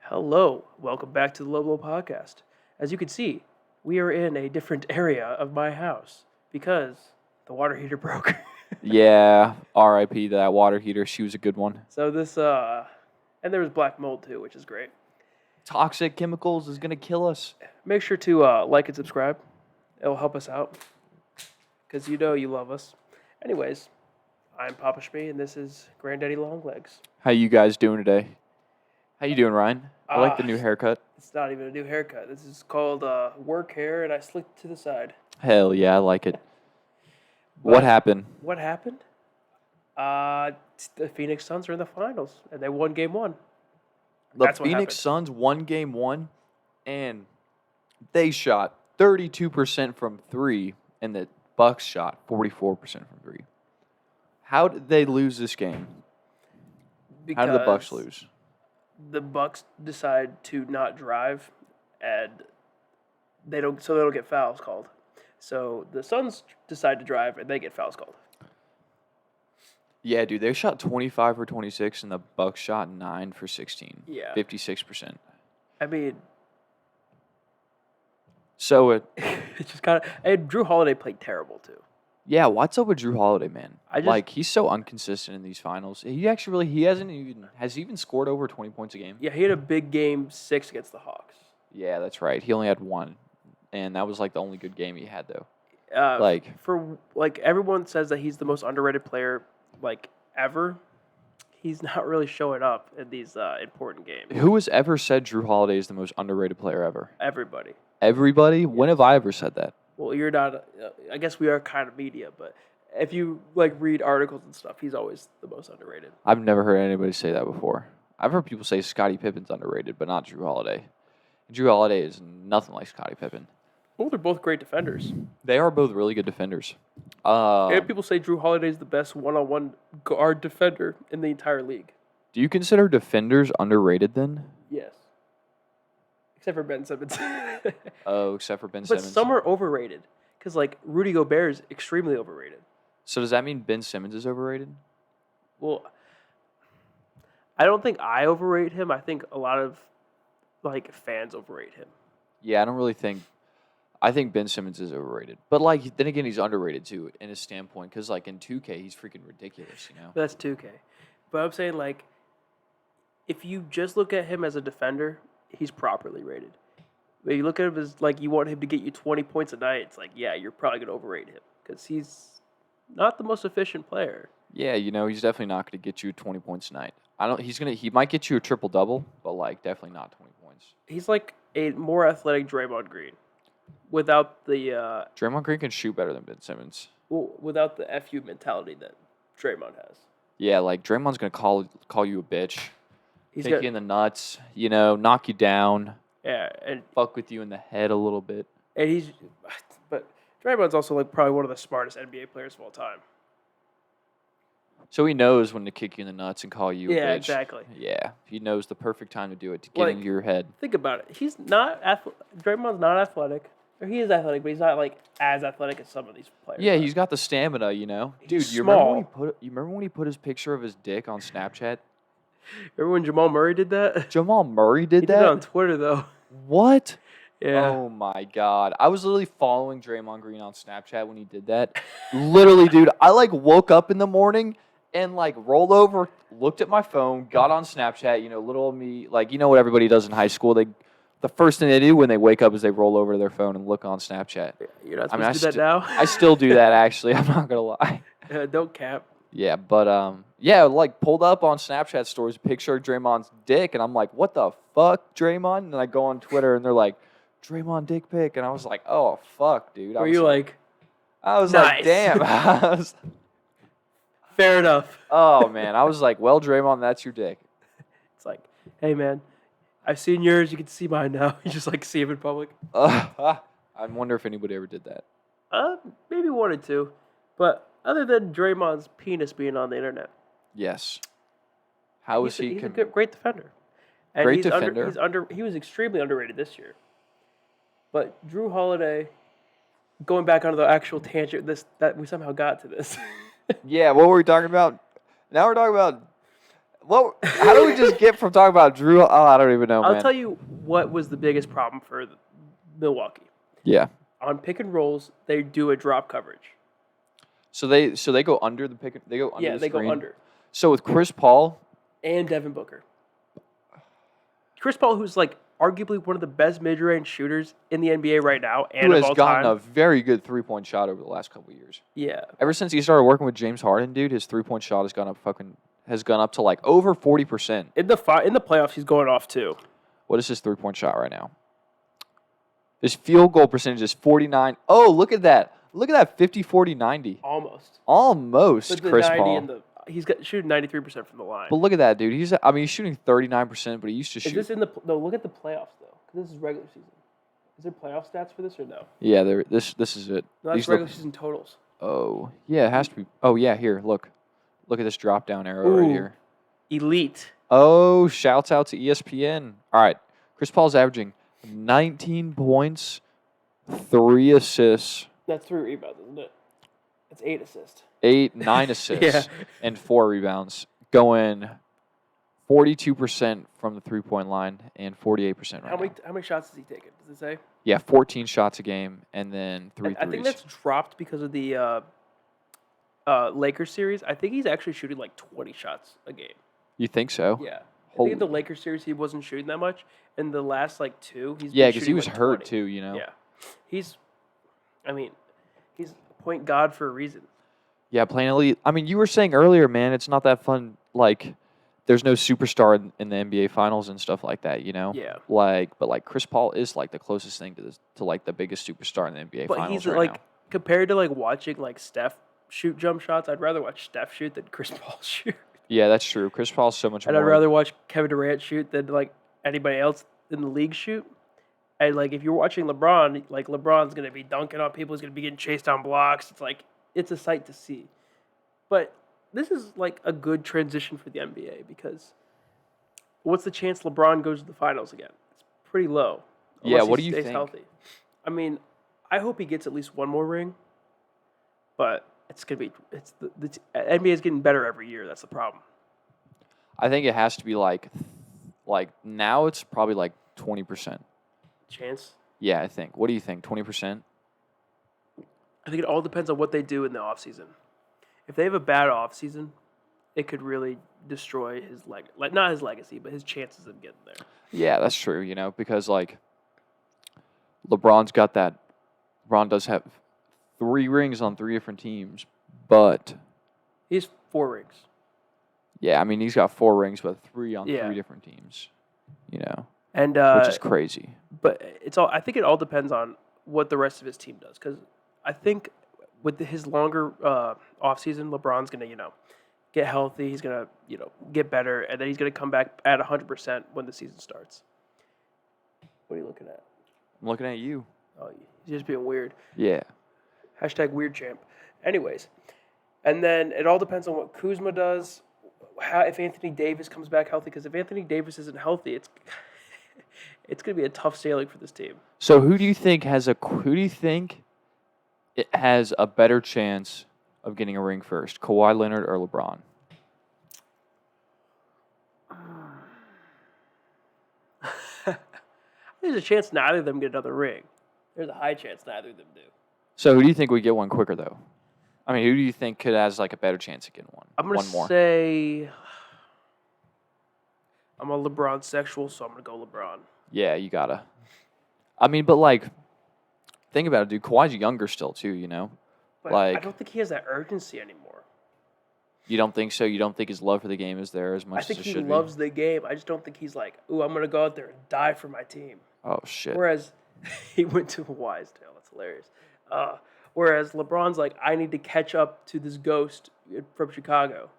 Hello, welcome back to the Low Blow Podcast. As you can see, we are in a different area of my house because the water heater broke. Yeah, R.I.P. that water heater. She was a good one. So and there was black mold too, which is great. Toxic chemicals is gonna kill us. Make sure to like and subscribe. It'll help us out because you know you love us. Anyways, I'm Papa Shmee and this is Granddaddy Longlegs. How you guys doing today? How you doing, Ryan? I like the new haircut. It's not even a new haircut. This is called work hair, and I slicked to the side. Hell yeah, I like it. What happened? What happened? The Phoenix Suns are in the finals, and they won Game 1. The That's what happened. Phoenix Suns won Game 1, and they shot 32% from 3, and the Bucks shot 44% from 3. How did they lose this game? How did the Bucks lose? The Bucks decide to not drive, and they don't get fouls called. So the Suns decide to drive, and they get fouls called. Yeah, dude, they shot 25 for 26, and the Bucks shot 9 for 16. Yeah, 56%. I mean, So it's just kind of. And Drew Holiday played terrible too. yeah, what's up with Drew Holiday, man? I just- He's so inconsistent in these finals. Has he even scored over 20 points a game? Yeah, he had a big Game 6 against the Hawks. Yeah, that's right. He only had one, and that was like the only good game he had though. Everyone says that he's the most underrated player ever. He's not really showing up in these important games. Who has ever said Drew Holiday is the most underrated player ever? Everybody. Everybody? Yes. When have I ever said that? Well, you're not. I guess we are kind of media, but if you read articles and stuff, he's always the most underrated. I've never heard anybody say that before. I've heard people say Scottie Pippen's underrated, but not Drew Holiday. Drew Holiday is nothing like Scottie Pippen. Well, they're both great defenders. They are both really good defenders. And people say Drew Holiday is the best one-on-one guard defender in the entire league. Do you consider defenders underrated then? Yes. Except for Ben Simmons. Oh, except for Ben But Simmons. some are overrated. Because, Rudy Gobert is extremely overrated. So does that mean Ben Simmons is overrated? Well, I don't think I overrate him. I think a lot of, fans overrate him. Yeah, I don't really think. I think Ben Simmons is overrated, but then again, he's underrated too in his standpoint because in 2K he's freaking ridiculous, you know. That's 2K. But I'm saying if you just look at him as a defender, he's properly rated. But you look at him as you want him to get you 20 points a night. It's you're probably gonna overrate him because he's not the most efficient player. Yeah, he's definitely not going to get you 20 points a night. He might get you a triple double, but definitely not 20 points. He's a more athletic Draymond Green, without the Draymond Green can shoot better than Ben Simmons. without the FU mentality that Draymond has. Yeah, Draymond's going to call you a bitch, He's take you in the nuts, knock you down, yeah, and fuck with you in the head a little bit. But Draymond's also probably one of the smartest NBA players of all time. So he knows when to kick you in the nuts and call you a bitch. Yeah, exactly. Yeah, he knows the perfect time to do it, to get into your head. Think about it. He's not Draymond's not athletic. Or he is athletic, but he's not as athletic as some of these players. Yeah, are. he's got the stamina, Dude, you remember when he put his picture of his dick on Snapchat? Remember when Jamal Murray did that? Jamal Murray did He that? did it on Twitter though. What? Yeah. Oh my God. I was literally following Draymond Green on Snapchat when he did that. Literally, dude, I woke up in the morning and rolled over, looked at my phone, got on Snapchat, little old me, what everybody does in high school. The first thing they do when they wake up is they roll over to their phone and look on Snapchat. You're not supposed to do that now? I still do that, actually. I'm not going to lie. Don't cap. Yeah, but, pulled up on Snapchat stories a picture of Draymond's dick, and I'm like, what the fuck, Draymond? And I go on Twitter, and they're like, Draymond dick pic. And I was like, oh, fuck, dude. Were you I was nice. like, damn. Fair enough. Oh, man. I was like, well, Draymond, that's your dick. It's hey, man, I've seen yours. You can see mine now. You just see him in public. I wonder if anybody ever did that. Maybe one or two. But other than Draymond's penis being on the internet. Yes. How is he? He's a great defender. And Great defender. He was extremely underrated this year. But Drew Holiday, going back onto the actual tangent, that we somehow got to this. Yeah, what were we talking about? Now we're talking about What? How do we just get from talking about Drew? Oh, I don't even know, man. I'll tell you what was the biggest problem for Milwaukee. Yeah. On pick and rolls, they do a drop coverage. So they go under the pick. They go under. Yeah, the they screen. go under. So with Chris Paul and Devin Booker. Chris Paul, who's like arguably one of the best mid-range shooters in the NBA right now, and who of has all gotten time. a very good 3-point shot over the last couple of years. Yeah. Ever since he started working with James Harden, dude, his 3-point shot has gone up to like over 40%. In the playoffs, he's going off too. What is his 3-point shot right now? His field goal percentage is 49. Oh, look at that. Look at that 50, 40, 90. Almost, But the Chris 90 Paul. He's got shooting 93% from the line. But look at that, dude. He's shooting 39%, but he used to shoot. Is this no, look at the playoffs though. Because this is regular season. Is there playoff stats for this or no? Yeah, this is it. No, that's regular season totals. Oh, yeah, it has to be. Oh, yeah, here, look. Look at this drop-down arrow right here. Elite. Oh, shouts out to ESPN. All right, Chris Paul's averaging 19 points, 3 assists. That's 3 rebounds, isn't it? That's 8 assists. 9 assists, and 4 rebounds. Going 42% from the 3-point line and 48% right now. How many shots has he taken? Does it say? Yeah, 14 shots a game and then 3 threes. I think that's dropped because of the Lakers series. I think he's actually shooting like 20 shots a game. You think so? Yeah. I think in the Lakers series he wasn't shooting that much. In the last like 2, he's yeah, because he was like hurt 20. too. You know. Yeah. He's a point guard for a reason. Yeah, playing elite. I mean, you were saying earlier, man, it's not that fun. Like, there's no superstar in the NBA Finals and stuff like that, you know? Yeah. But Chris Paul is like the closest thing to like the biggest superstar in the NBA Finals. But he's right like now. compared to like watching like Steph shoot jump shots, I'd rather watch Steph shoot than Chris Paul shoot. Yeah, that's true. Chris Paul's so much and more. I'd rather watch Kevin Durant shoot than like anybody else in the league shoot. And like if you're watching LeBron, like LeBron's gonna be dunking on people, he's gonna be getting chased down blocks. It's a sight to see. But this is like a good transition for the NBA because what's the chance LeBron goes to the finals again? It's pretty low. Yeah, what do he you stays think? Healthy. I mean, I hope he gets at least one more ring. But it's gonna be the NBA is getting better every year. That's the problem. I think it has to be like now it's probably like 20%. Chance? Yeah, I think. What do you think? 20%? I think it all depends on what they do in the offseason. If they have a bad offseason, it could really destroy his not his legacy, but his chances of getting there. Yeah, that's true, you know, because like LeBron's got that. LeBron does have 3 rings on 3 different teams, but He has 4 rings. yeah, I mean he's got 4 rings, but 3 on Yeah. 3 different teams, you know, And which is crazy. But I think it all depends on what the rest of his team does, because I think with his longer offseason, LeBron's gonna get healthy. He's gonna get better, and then he's gonna come back at 100% when the season starts. What are you looking at? I'm looking at you. Oh, he's just being weird. Yeah. Hashtag weird champ. Anyways, and then it all depends on what Kuzma does. If Anthony Davis comes back healthy, because if Anthony Davis isn't healthy, it's going to be a tough sailing for this team. So who do you think it has a better chance of getting a ring first, Kawhi Leonard or LeBron? There's a chance neither of them get another ring. There's a high chance neither of them do. So who do you think would get one quicker though? I mean, who do you think has like a better chance of getting one? I'm going to say I'm a LeBron sexual, so I'm going to go LeBron. Yeah, you gotta. I mean, but like, think about it, dude. Kawhi's younger still too, you know. But like, I don't think he has that urgency anymore. You don't think so? You don't think his love for the game is there as much as it should be? I think he loves the game. I just don't think he's like, ooh, I'm going to go out there and die for my team. Oh, shit. Whereas he went to Hawaii's Tale. That's hilarious. Whereas LeBron's like, I need to catch up to this ghost from Chicago.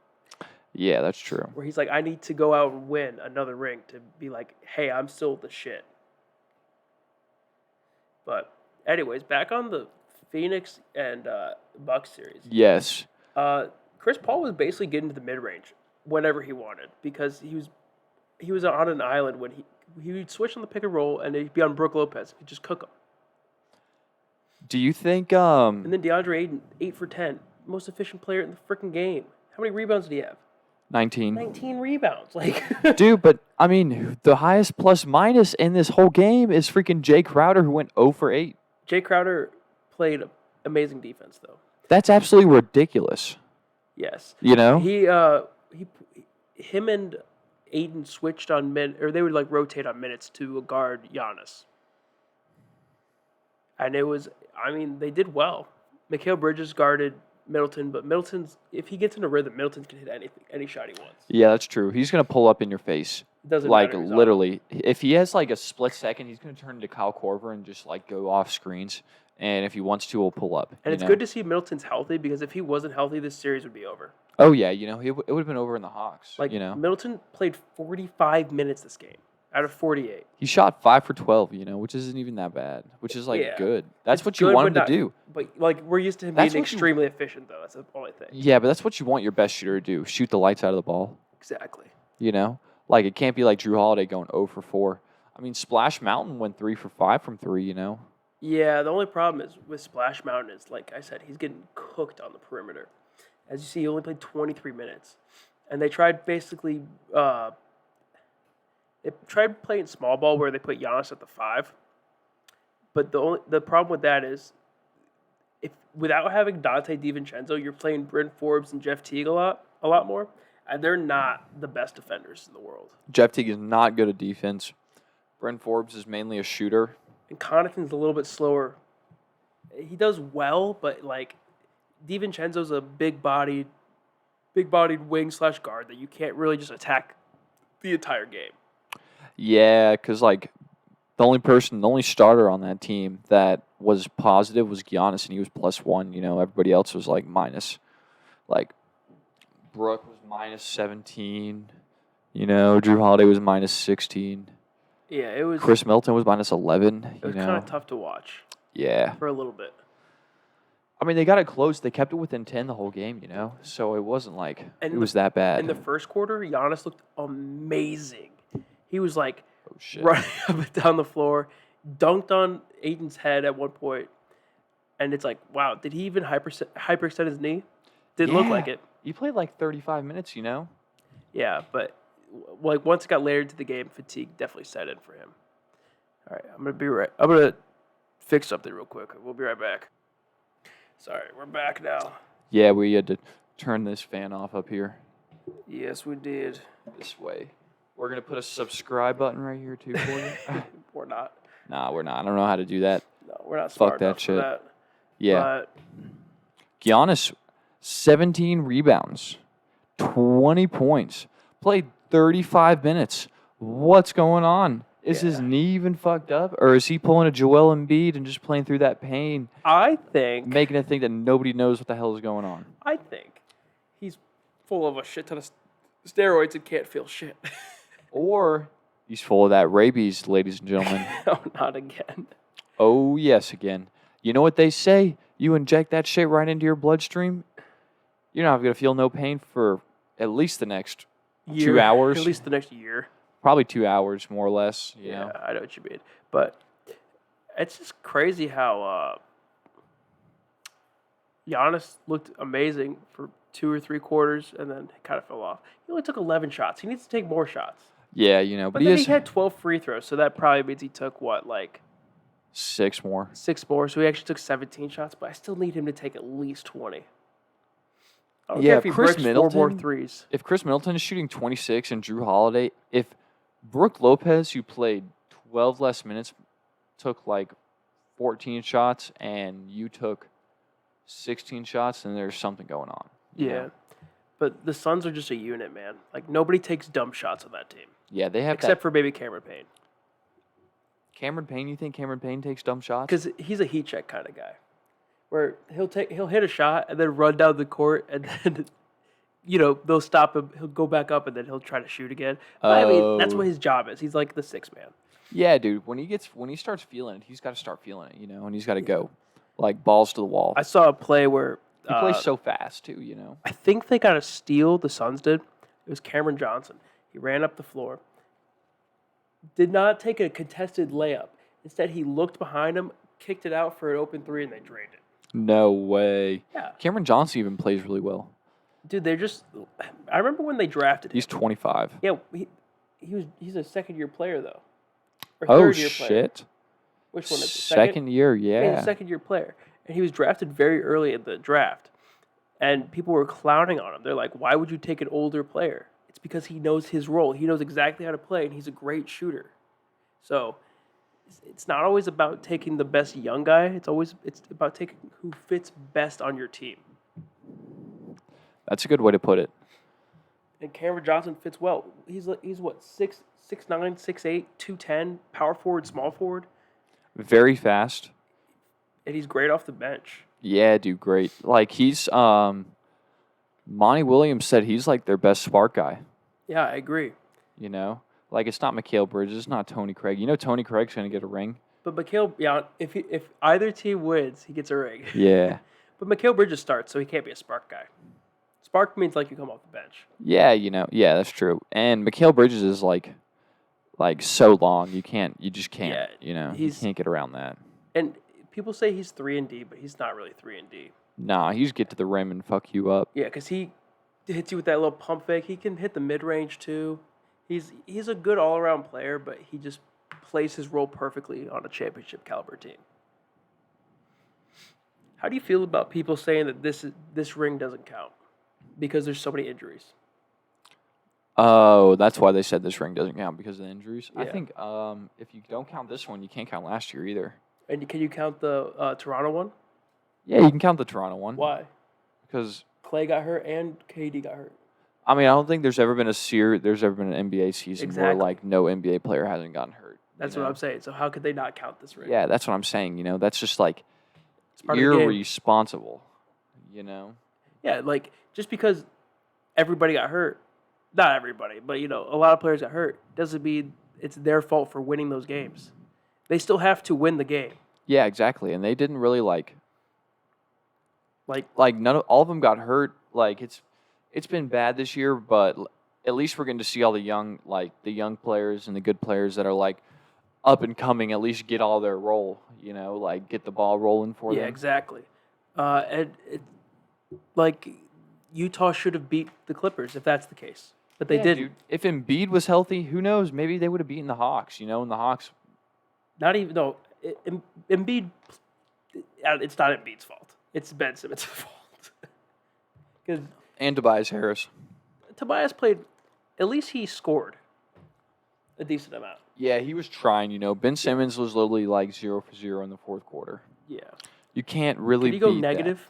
Yeah, that's true. Where he's like, I need to go out and win another ring to be like, hey, I'm still the shit. But anyways, back on the Phoenix and Bucks series. Yes. Chris Paul was basically getting to the mid-range whenever he wanted because he was on an island when he would switch on the pick and roll and he'd be on Brook Lopez. He'd just cook him. Do you think And then Deandre Ayton, 8 for 10, most efficient player in the freaking game. How many rebounds did he have? 19. 19 rebounds. Like, Dude, but I mean, the highest plus minus in this whole game is freaking Jay Crowder, who went 0 for 8. Jay Crowder played amazing defense, though. That's absolutely ridiculous. Yes. You know? Him and Ayton switched on or they would like rotate on minutes to guard Giannis. And they did well. Mikal Bridges guarded Middleton, but if he gets in a rhythm, Middleton can hit any shot he wants. Yeah, that's true. He's going to pull up in your face. It doesn't like, matter. literally. If he has, like, a split second, he's going to turn into Kyle Korver and just, like, go off screens. And if he wants to, he'll pull up. And it's good to see Middleton's healthy, because if he wasn't healthy, this series would be over. Oh, yeah. You know, it would have been over in the Hawks. Like, you know? Middleton played 45 minutes this game out of 48. He shot 5 for 12, you know, which isn't even that bad, which is, like, good. That's what you want him to do. But, like, we're used to him being extremely efficient, though. That's the only thing. Yeah, but that's what you want your best shooter to do, shoot the lights out of the ball. Exactly. You know? Like, it can't be like Drew Holiday going 0 for 4. I mean, Splash Mountain went 3 for 5 from 3, you know? Yeah, the only problem is with Splash Mountain is, like I said, he's getting cooked on the perimeter. As you see, he only played 23 minutes. And they tried basically they tried playing small ball where they put Giannis at the 5. But the problem with that is, if without having Dante DiVincenzo, you're playing Bryn Forbes and Jeff Teague a lot more, and they're not the best defenders in the world. Jeff Teague is not good at defense. Bryn Forbes is mainly a shooter. And Connaughton's a little bit slower. He does well, but like DiVincenzo's a big-bodied wing/guard that you can't really just attack the entire game. Yeah, because, like, the only starter on that team that was positive was Giannis, and he was +1. You know, everybody else was, like, minus. Like, Brooke was -17. You know, Drew Holiday was -16. Yeah, it was. Chris Middleton was -11. It was kind of tough to watch. Yeah. For a little bit. I mean, they got it close. They kept it within 10 the whole game, you know? So it wasn't like it was that bad. In the first quarter, Giannis looked amazing. He was like shit. running up and down the floor, dunked on Ayton's head at one point, and it's like, wow, did he even hyperextend his knee? Didn't look like it. He played like 35 minutes, you know? Yeah, but like once it got later into the game, fatigue definitely set in for him. All right, I'm gonna fix something real quick. We'll be right back. Sorry, we're back now. Yeah, we had to turn this fan off up here. Yes, we did. This way. We're going to put a subscribe button right here, too, for you. We're not. Nah, we're not. I don't know how to do that. No, we're not Fuck smart that enough shit. for that. Yeah. But Giannis, 17 rebounds, 20 points, played 35 minutes. What's going on? Is his knee even fucked up? Or is he pulling a Joel Embiid and just playing through that pain? I think. Making it think that nobody knows what the hell is going on. I think he's full of a shit ton of steroids and can't feel shit. Or he's full of that rabies, ladies and gentlemen. No, not again. Oh, yes, again. You know what they say? You inject that shit right into your bloodstream, you're not going to feel no pain for at least the next 2 hours. At least the next year. Probably 2 hours, more or less. You know? I know what you mean. But it's just crazy how Giannis looked amazing for 2 or 3 quarters and then kind of fell off. He only took 11 shots. He needs to take more shots. Yeah, you know. But then he had 12 free throws, so that probably means he took, 6 more. 6 more, so he actually took 17 shots, but I still need him to take at least 20. I don't care if he breaks 4 more threes. If Chris Middleton is shooting 26 and Drew Holiday, if Brook Lopez, who played 12 less minutes, took 14 shots and you took 16 shots, then there's something going on. Yeah. Know? But the Suns are just a unit, man. Nobody takes dumb shots on that team. Yeah, they have except for maybe Cameron Payne. Cameron Payne, you think Cameron Payne takes dumb shots? Because he's a heat check kind of guy, where he'll hit a shot and then run down the court and then, they'll stop him. He'll go back up and then he'll try to shoot again. But, I mean, that's what his job is. He's like the 6th man. Yeah, dude. When he starts feeling it, he's got to start feeling it, and he's got to go balls to the wall. I saw a play where he plays so fast too, I think they got a steal. The Suns did. It was Cameron Johnson. He ran up the floor. Did not take a contested layup. Instead, he looked behind him, kicked it out for an open 3, and they drained it. No way. Yeah. Cameron Johnson even plays really well. Dude, they're just. I remember when they drafted him. He's 25. Yeah, he's a second-year player though. Or Oh third-year player. shit! Which one is it? Second year? Yeah, he's a second-year player, and he was drafted very early in the draft, and people were clowning on him. They're like, "Why would you take an older player?" It's because he knows his role. He knows exactly how to play, and he's a great shooter. So, it's not always about taking the best young guy. It's about taking who fits best on your team. That's a good way to put it. And Cameron Johnson fits well. He's what 6'9", 6'8", 210, power forward, small forward, Very fast. and he's great off the bench. Yeah, dude, great. Like he's Monty Williams said he's like their best spark guy. Yeah, I agree. You know, like it's not Mikal Bridges, it's not Tony Craig. You know, Tony Craig's gonna get a ring. But Mikal, yeah, if either team wins, he gets a ring. Yeah. But Mikal Bridges starts, so he can't be a spark guy. Spark means like you come off the bench. Yeah, you know, yeah, that's true. And Mikal Bridges is like so long, you just can't. Yeah, you know, you can't get around that. And people say he's 3-and-D, but he's not really 3-and-D. Nah, he just get to the rim and fuck you up. Yeah, because he hits you with that little pump fake. He can hit the mid range too. He's a good all around player, but he just plays his role perfectly on a championship caliber team. How do you feel about people saying that this ring doesn't count because there's so many injuries? Oh, that's why they said this ring doesn't count because of the injuries. Yeah. I think if you don't count this one, you can't count last year either. And can you count the Toronto one? Yeah, you can count the Toronto one. Why? Because Clay got hurt and KD got hurt. I mean, I don't think there's ever been an NBA season where Exactly. like no NBA player hasn't gotten hurt. That's you what know? I'm saying. So how could they not count this ring? Yeah, that's what I'm saying. You know, that's just like It's part of the game. irresponsible. You know. Yeah, like just because everybody got hurt, not everybody, but you know, a lot of players got hurt, doesn't mean it's their fault for winning those games. They still have to win the game. Yeah, exactly. And they didn't really like Like all of them got hurt. Like it's been bad this year, but at least we're getting to see all the young players and the good players that are like up and coming. At least get all their role. You know, like get the ball rolling for them. yeah, exactly. And like Utah should have beat the Clippers if that's the case, but they didn't. Dude, if Embiid was healthy, who knows? Maybe they would have beaten the Hawks. You know, and the Hawks. Not even no. Embiid. It's not Embiid's fault. It's Ben Simmons' fault. Because And Tobias Harris. Tobias played. At least he scored a decent amount. Yeah, he was trying. You know, Ben Simmons was literally like 0 for 0 in the fourth quarter. Yeah. You can't really. Did he go beat negative?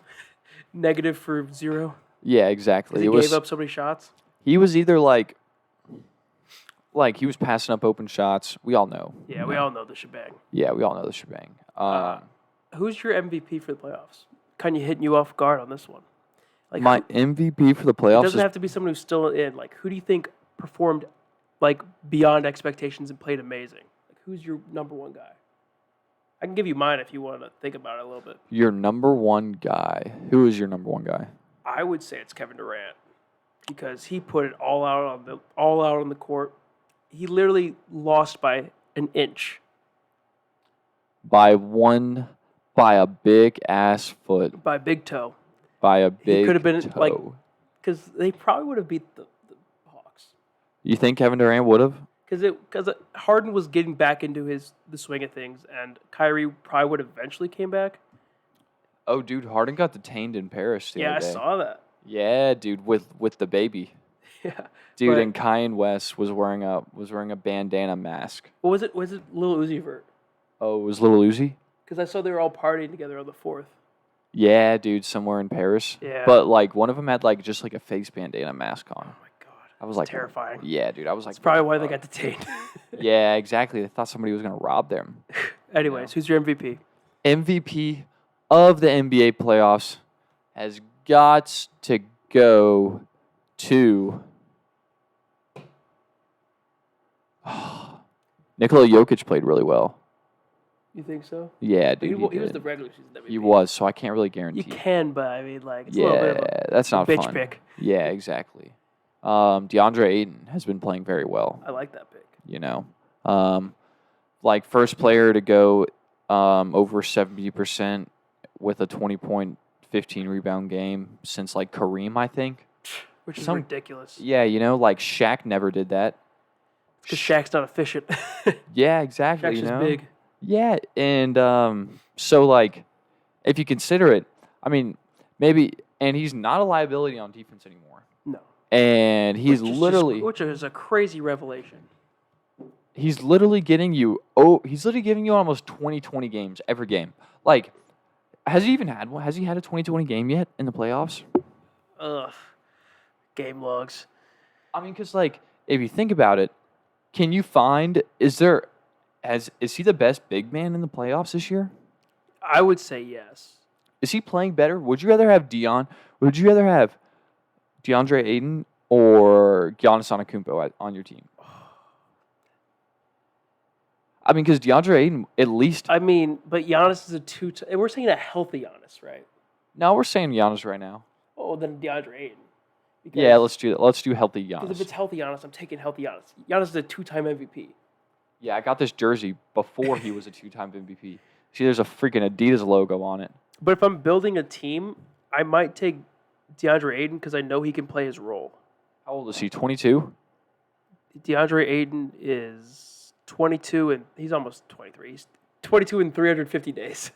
Negative for 0? That. Yeah, exactly. Because he gave up so many shots? He was either like he was passing up open shots. We all know. Yeah, we all know the shebang. Yeah, we all know the shebang. Who's your MVP for the playoffs? Kind of hitting you off guard on this one. Like My MVP for the it playoffs doesn't is have to be someone who's still in. Like, who do you think performed like beyond expectations and played amazing? Like, who's your number one guy? I can give you mine if you want to think about it a little bit. your number one guy. Who is your number one guy? I would say it's Kevin Durant because he put it all out on the court. He literally lost by an inch. By a big ass foot. By big toe. By a big He could have been toe. like, because they probably would have beat the Hawks. You think Kevin Durant would have? Because Harden was getting back into the swing of things, and Kyrie probably would have eventually came back. Oh, dude, Harden got detained in Paris the Yeah, I other day. saw that. Yeah, dude, with the baby. Yeah, Dude, but- and Kanye West was wearing a bandana mask. What was it? Was it Lil Uzi Vert? Oh, it was Lil Uzi? Because I saw they were all partying together on the 4th. Yeah, dude, somewhere in Paris. Yeah. But like one of them had like just like a face bandana mask on. Oh my god, I was like terrifying. Yeah, dude, I was like That's probably what why the they fuck? got detained. Yeah, exactly. They thought somebody was gonna rob them. Anyways, who's your MVP? MVP of the NBA playoffs has got to go to Nikola Jokic played really well. You think so? Yeah, He, dude. he was did. the regular season MVP. He was, so I can't really guarantee. You can, but I mean, like, it's a little bit of Yeah, that's a not bitch fun. pick. Yeah, exactly. DeAndre Ayton has been playing very well. I like that pick. You know, like first player to go over 70% with a 20-point, 15 rebound game since like Kareem, I think. which is Some- ridiculous. Yeah, like Shaq never did that. Because Shaq's not efficient. Yeah, exactly. Shaq's just big. Yeah, and so like, if you consider it, I mean, maybe, and he's not a liability on defense anymore. No. And he's Which is a crazy revelation. he's literally giving you almost 20 games every game. Like, has he even had one? Has he had a 20 game yet in the playoffs? Ugh. Game logs. I mean, because like, if you think about it, can you find is he the best big man in the playoffs this year? I would say yes. Is he playing better? Would you rather have DeAndre Ayton or Giannis Antetokounmpo on your team? I mean, because DeAndre Ayton, at least. I mean, but Giannis is a and we're saying a healthy Giannis, right? No, we're saying Giannis right now. Oh, then DeAndre Ayton. Yeah, let's do that. Let's do healthy Because if Giannis. it's healthy Giannis, I'm taking healthy Giannis. Giannis is a 2-time MVP. Yeah, I got this jersey before he was a 2-time MVP. See, there's a freaking Adidas logo on it. But if I'm building a team, I might take DeAndre Ayton because I know he can play his role. How old is he? 22? DeAndre Ayton is 22 and he's almost 23. He's 22 in 350 days.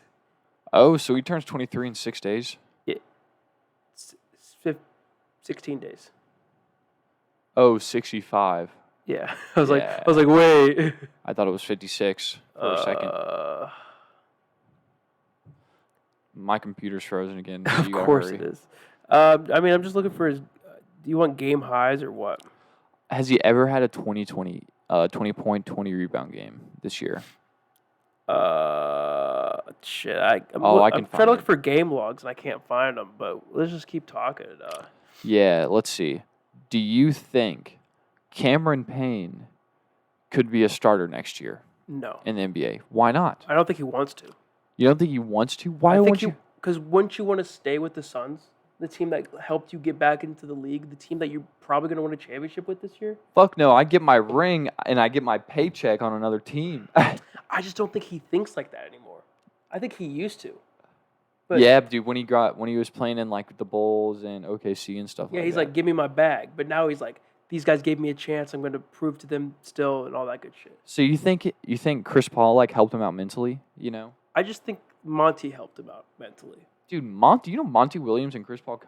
Oh, so he turns 23 in 6 days? Yeah. 16 days. Oh, 65. Yeah. I was Yeah. like, wait. I thought it was 56 for a second. My computer's frozen again. So Of you gotta course hurry. it is. I mean, I'm just looking for his. Do you want game highs or what? Has he ever had a 20-point, 20-rebound game this year? Shit. I can I'm trying find to look it. for game logs and I can't find them. But let's just keep talking. Yeah, let's see. Do you think Cameron Payne could be a starter next year No, in the NBA? Why not? I don't think he wants to. You don't think he wants to? Why I think won't you? Because wouldn't you want to stay with the Suns, the team that helped you get back into the league, the team that you're probably going to win a championship with this year? Fuck no. I get my ring and I get my paycheck on another team. I just don't think he thinks like that anymore. I think he used to. But yeah, dude. When he was playing in like the Bulls and OKC and stuff. yeah, like he's that. like, give me my bag. But now he's like, these guys gave me a chance. I'm going to prove to them still and all that good shit. So you think Chris Paul like helped him out mentally? I just think Monty helped him out mentally. Dude, Monty Williams and Chris Paul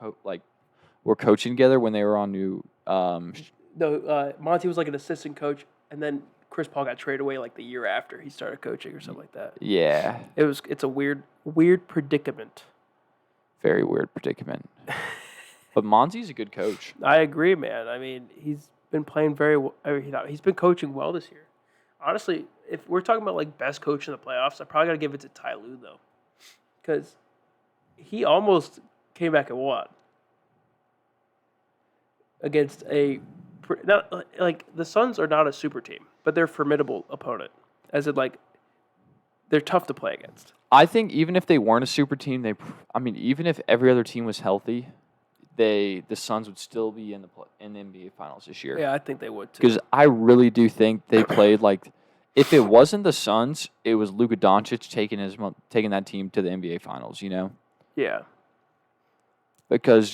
were coaching together when they were on New. No, Monty was like an assistant coach, and then Chris Paul got traded away like the year after he started coaching or something like that. Yeah, It's a weird predicament. very weird predicament. But Monty's a good coach. I agree, man. I mean, he's been playing very well. He's been coaching well this year. Honestly, if we're talking about like best coach in the playoffs, I probably got to give it to Ty Lue though, because he almost came back and won against not like the Suns are not a super team, but they're a formidable opponent. As in, like, they're tough to play against. I think even if they weren't a super team, even if every other team was healthy, the Suns would still be in the NBA Finals this year. Yeah, I think they would too. Because I really do think they played like, if it wasn't the Suns, it was Luka Doncic taking that team to the NBA Finals. Yeah. Because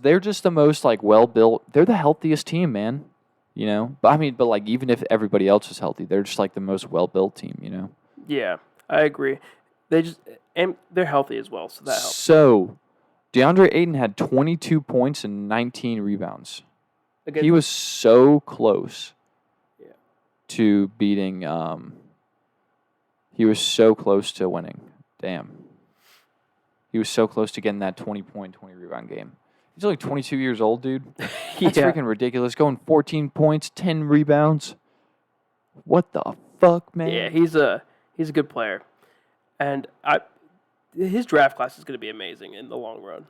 they're just the most like well built. They're the healthiest team, man. But like even if everybody else was healthy, they're just like the most well built team. Yeah, I agree. And they're healthy as well, so that helps. So, DeAndre Ayton had 22 points and 19 rebounds. He was so close to beating. He was so close to winning. Damn. He was so close to getting that 20-point, 20-rebound game. He's only 22 years old, dude. That's freaking ridiculous. Going 14 points, 10 rebounds. What the fuck, man? Yeah, he's a good player, and his draft class is going to be amazing in the long run.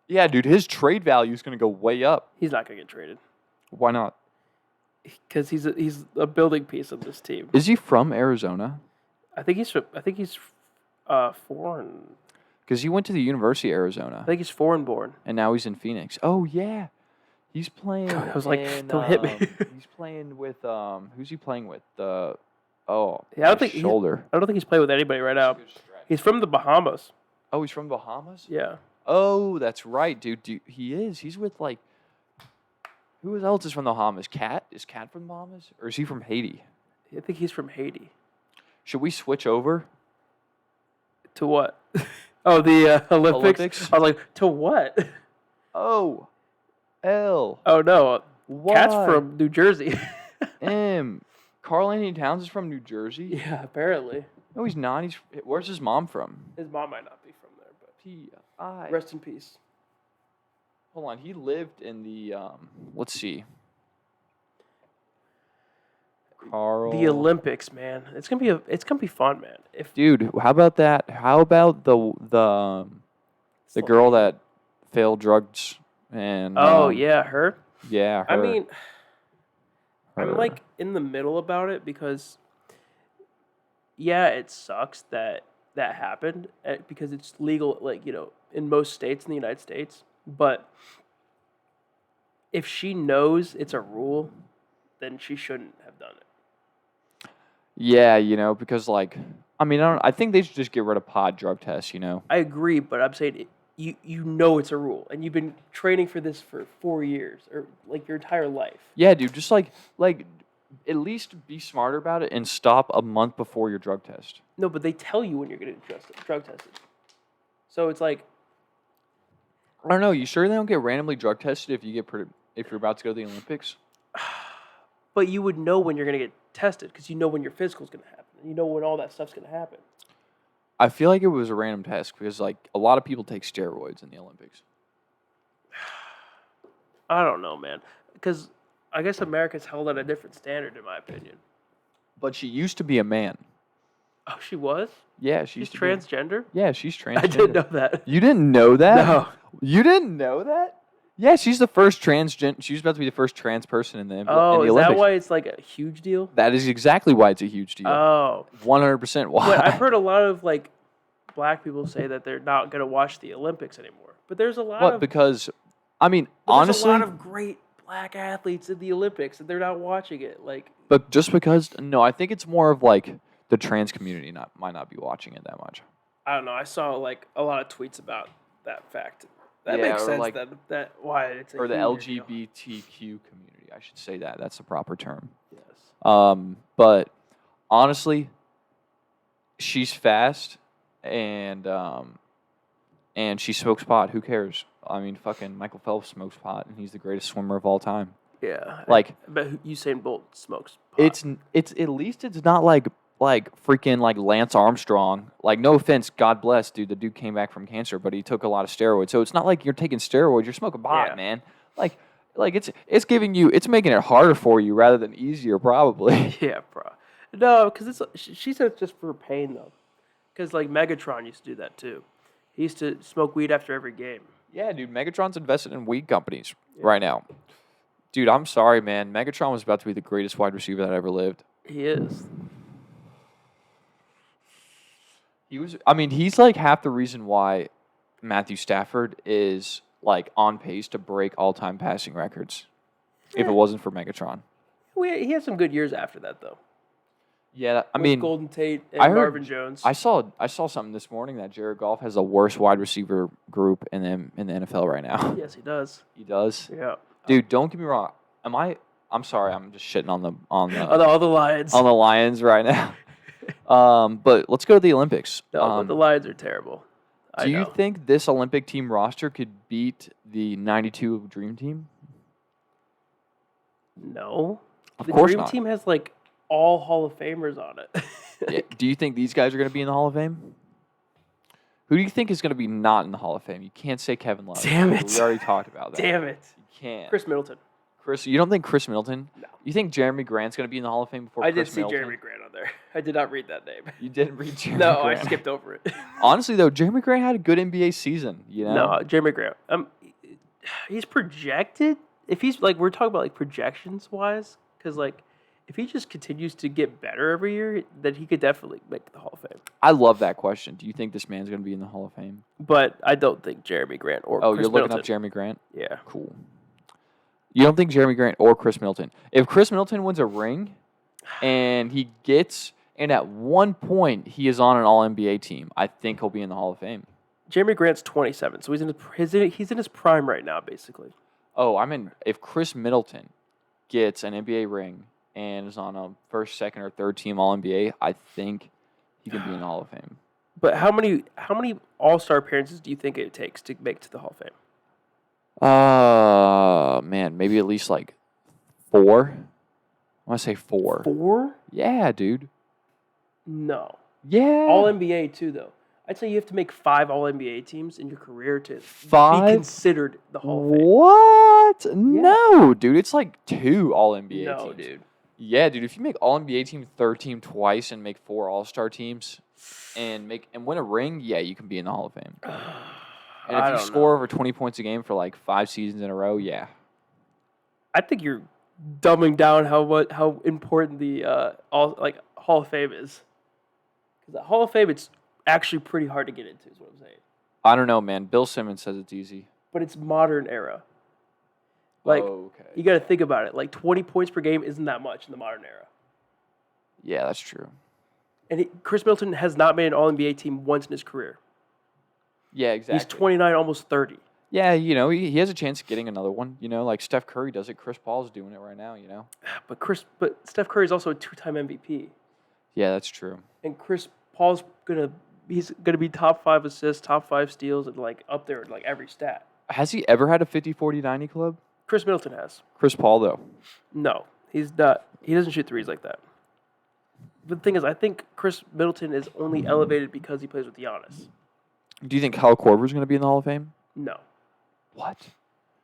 Yeah, dude, his trade value is going to go way up. He's not going to get traded Why not? because he's a building piece of this team. Is he from Arizona? I think he's foreign. Because he went to the University of Arizona. I think he's foreign born. And now he's in Phoenix. Oh, yeah. He's playing. I was like, don't hit me. He's playing with. Who's he playing with? Yeah, I don't think he's he's playing with anybody right now. He's from the Bahamas. Oh, he's from Bahamas? Yeah. Oh, that's right, dude. He is. He's with like who else is from the Bahamas? Cat? Is Cat from the Bahamas? Or is he from Haiti? I think he's from Haiti. Should we switch over? To what? Oh, the Olympics? Olympics? I was like, to what? Oh. L. Oh, no. Y. Cat's from New Jersey. M. Karl Anthony Towns is from New Jersey? Yeah, apparently. No, he's not. Where's his mom from? His mom might not be from there, but P.I. rest in peace. Hold on. He lived in the, let's see. Carl. The Olympics, man. It's gonna be fun, man. Dude, how about that? How about the girl that failed drugs and yeah, her. Yeah, her. I mean, Her. I'm like in the middle about it because, yeah, it sucks that happened because it's legal, like, in most states in the United States. But if she knows it's a rule, then she shouldn't have done it. Yeah, because like, I mean, I think they should just get rid of pod drug tests. I agree, but I'm saying you know it's a rule, and you've been training for this for 4 years or like your entire life. Yeah, dude, just like at least be smarter about it and stop a month before your drug test. No, but they tell you when you're getting drug tested. So it's like, I don't know. You sure they don't get randomly drug tested if you're about to go to the Olympics? but you would know when you're going to get tested because you know when your physical's going to happen. And you know when all that stuff's going to happen. I feel like it was a random test because like a lot of people take steroids in the Olympics. I don't know, man. Because I guess America's held at a different standard, in my opinion. But she used to be a man. Oh, she was? Yeah, she's transgender? Yeah, she's transgender. I didn't know that. You didn't know that? No. You didn't know that? Yeah, she's the first She's about to be the first trans person in the Olympics. Oh, is that why it's like a huge deal? That is exactly why it's a huge deal. Oh. 100% why. But I've heard a lot of like black people say that they're not going to watch the Olympics anymore. But there's a lot of... Because, I mean, honestly... There's a lot of great black athletes in the Olympics and they're not watching it. Like, but just because... No, I think it's more of like the trans community might not be watching it that much. I don't know. I saw like a lot of tweets about that fact. That makes sense. Like, that why it's a or the LGBTQ community. I should say that. That's the proper term. Yes. But honestly, she's fast and she smokes pot. Who cares? I mean, fucking Michael Phelps smokes pot, and he's the greatest swimmer of all time. Yeah. Like, but Usain Bolt smokes pot. It's at least it's not like freaking like Lance Armstrong. Like, no offense, God bless, dude. The dude came back from cancer, but he took a lot of steroids. So it's not like you're taking steroids. You're smoking pot, man. Like it's making it harder for you rather than easier, probably. Yeah, bro. No, because she said it's just for pain though. Because like Megatron used to do that too. He used to smoke weed after every game. Yeah, dude. Megatron's invested in weed companies right now. Dude, I'm sorry, man. Megatron was about to be the greatest wide receiver that ever lived. He is. He's like half the reason why Matthew Stafford is like on pace to break all-time passing records. If it wasn't for Megatron. He had some good years after that, though. Yeah, With Golden Tate and Marvin Jones. I saw something this morning that Jared Goff has the worst wide receiver group in the NFL right now. Yes, he does. He does? Yeah. Dude, don't get me wrong. I'm sorry, I'm just shitting on the all the Lions. On the Lions right now. But let's go to the Olympics. No, but the Lions are terrible. Do you think this Olympic team roster could beat the 92 Dream Team? No. Of the course Dream not. Team has like all Hall of Famers on it. Yeah. Do you think these guys are going to be in the Hall of Fame? Who do you think is going to be not in the Hall of Fame? You can't say Kevin Love. Damn it. We already talked about that. Damn it. You can't. Chris Middleton. You don't think Chris Middleton? No. You think Jeremy Grant's going to be in the Hall of Fame before I Chris did see Middleton? Jeremy Grant on there. I did not read that name. You didn't read Jeremy No, Grant? I skipped over it. Honestly, though, Jeremy Grant had a good NBA season. No, Jeremy Grant. He's projected. If he's like, we're talking about like projections wise, because like, if he just continues to get better every year, then he could definitely make the Hall of Fame. I love that question. Do you think this man's going to be in the Hall of Fame? But I don't think Jeremy Grant or Chris you're looking Middleton. up Jeremy Grant? Yeah. Cool. You don't think Jeremy Grant or Chris Middleton? If Chris Middleton wins a ring and at one point he is on an All-NBA team, I think he'll be in the Hall of Fame. Jeremy Grant's 27, so he's in his prime right now, basically. Oh, if Chris Middleton gets an NBA ring and is on a first, second, or third team All NBA, I think he can be in the Hall of Fame. But how many All-Star appearances do you think it takes to make to the Hall of Fame? Man, maybe at least like 4. I want to say 4. 4? Yeah, dude. No. Yeah. All NBA too, though. I'd say you have to make 5 All NBA teams in your career to 5? be considered the Hall of Fame. What? No, dude. It's like 2 All NBA teams. No, dude. Yeah, dude. If you make All NBA team, third team twice, and make 4 All-Star teams, and win a ring, yeah, you can be in the Hall of Fame. And if you score over 20 points a game for like 5 seasons in a row, yeah. I think you're dumbing down how important the Hall of Fame is. Because the Hall of Fame, it's actually pretty hard to get into, is what I'm saying. I don't know, man. Bill Simmons says it's easy. But it's modern era. Like, you got to think about it. Like, 20 points per game isn't that much in the modern era. Yeah, that's true. And Chris Middleton has not made an All-NBA team once in his career. Yeah, exactly. He's 29, almost 30. Yeah, he has a chance of getting another one. Like Steph Curry does it. Chris Paul's doing it right now, But Steph Curry is also a 2-time MVP. Yeah, that's true. And Chris Paul's he's gonna be top 5 assists, top 5 steals, and like up there in like every stat. Has he ever had a 50-40-90 club? Chris Middleton has. Chris Paul though. No, he's not. He doesn't shoot threes like that. But the thing is, I think Chris Middleton is only elevated because he plays with Giannis. Do you think Kyle Korver's going to be in the Hall of Fame? No. What?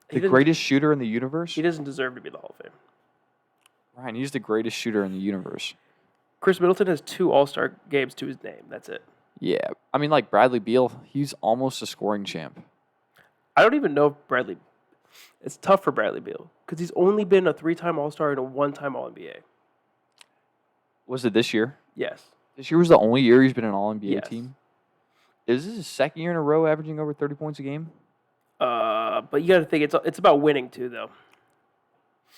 The greatest shooter in the universe? He doesn't deserve to be in the Hall of Fame. Ryan, he's the greatest shooter in the universe. Chris Middleton has 2 All-Star games to his name. That's it. Yeah. I mean, like Bradley Beal, he's almost a scoring champ. I don't even know if Bradley... It's tough for Bradley Beal because he's only been a 3-time All-Star and a 1-time All-NBA. Was it this year? Yes. This year was the only year he's been an All-NBA team? Yes. Is this his second year in a row averaging over 30 points a game? But you got to think it's about winning too, though.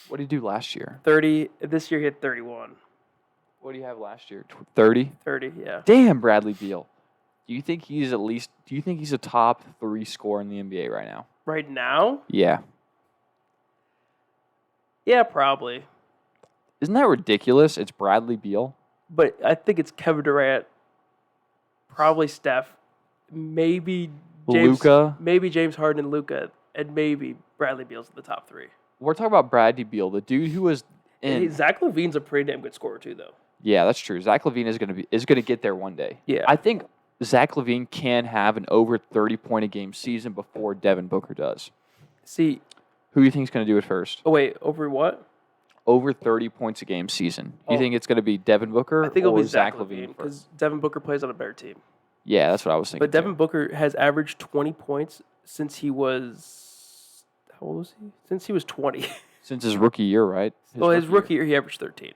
What did he do last year? 30. This year he had 31. What do you have last year? 30? 30, yeah. Damn, Bradley Beal. Do you think he's a top 3 scorer in the NBA right now? Right now? Yeah. Yeah, probably. Isn't that ridiculous? It's Bradley Beal. But I think it's Kevin Durant, probably Steph, maybe Luka. Maybe James Harden and Luka, and maybe Bradley Beal's in the top 3. We're talking about Bradley Beal, the dude who was in. Hey, Zach LaVine's a pretty damn good scorer too, though. Yeah, that's true. Zach LaVine is gonna get there one day. Yeah, I think Zach LaVine can have an over 30-point a game season before Devin Booker does. See, who do you think is gonna do it first? Oh wait, over what? Over 30 points a game season. Do you think it's gonna be Devin Booker? I think it'll be Zach LaVine because Devin Booker plays on a better team. Yeah, that's what I was thinking. But Devin Booker has averaged 20 points since he was how old was he? Since he was 20. Since his rookie year, right? His rookie year he averaged 13.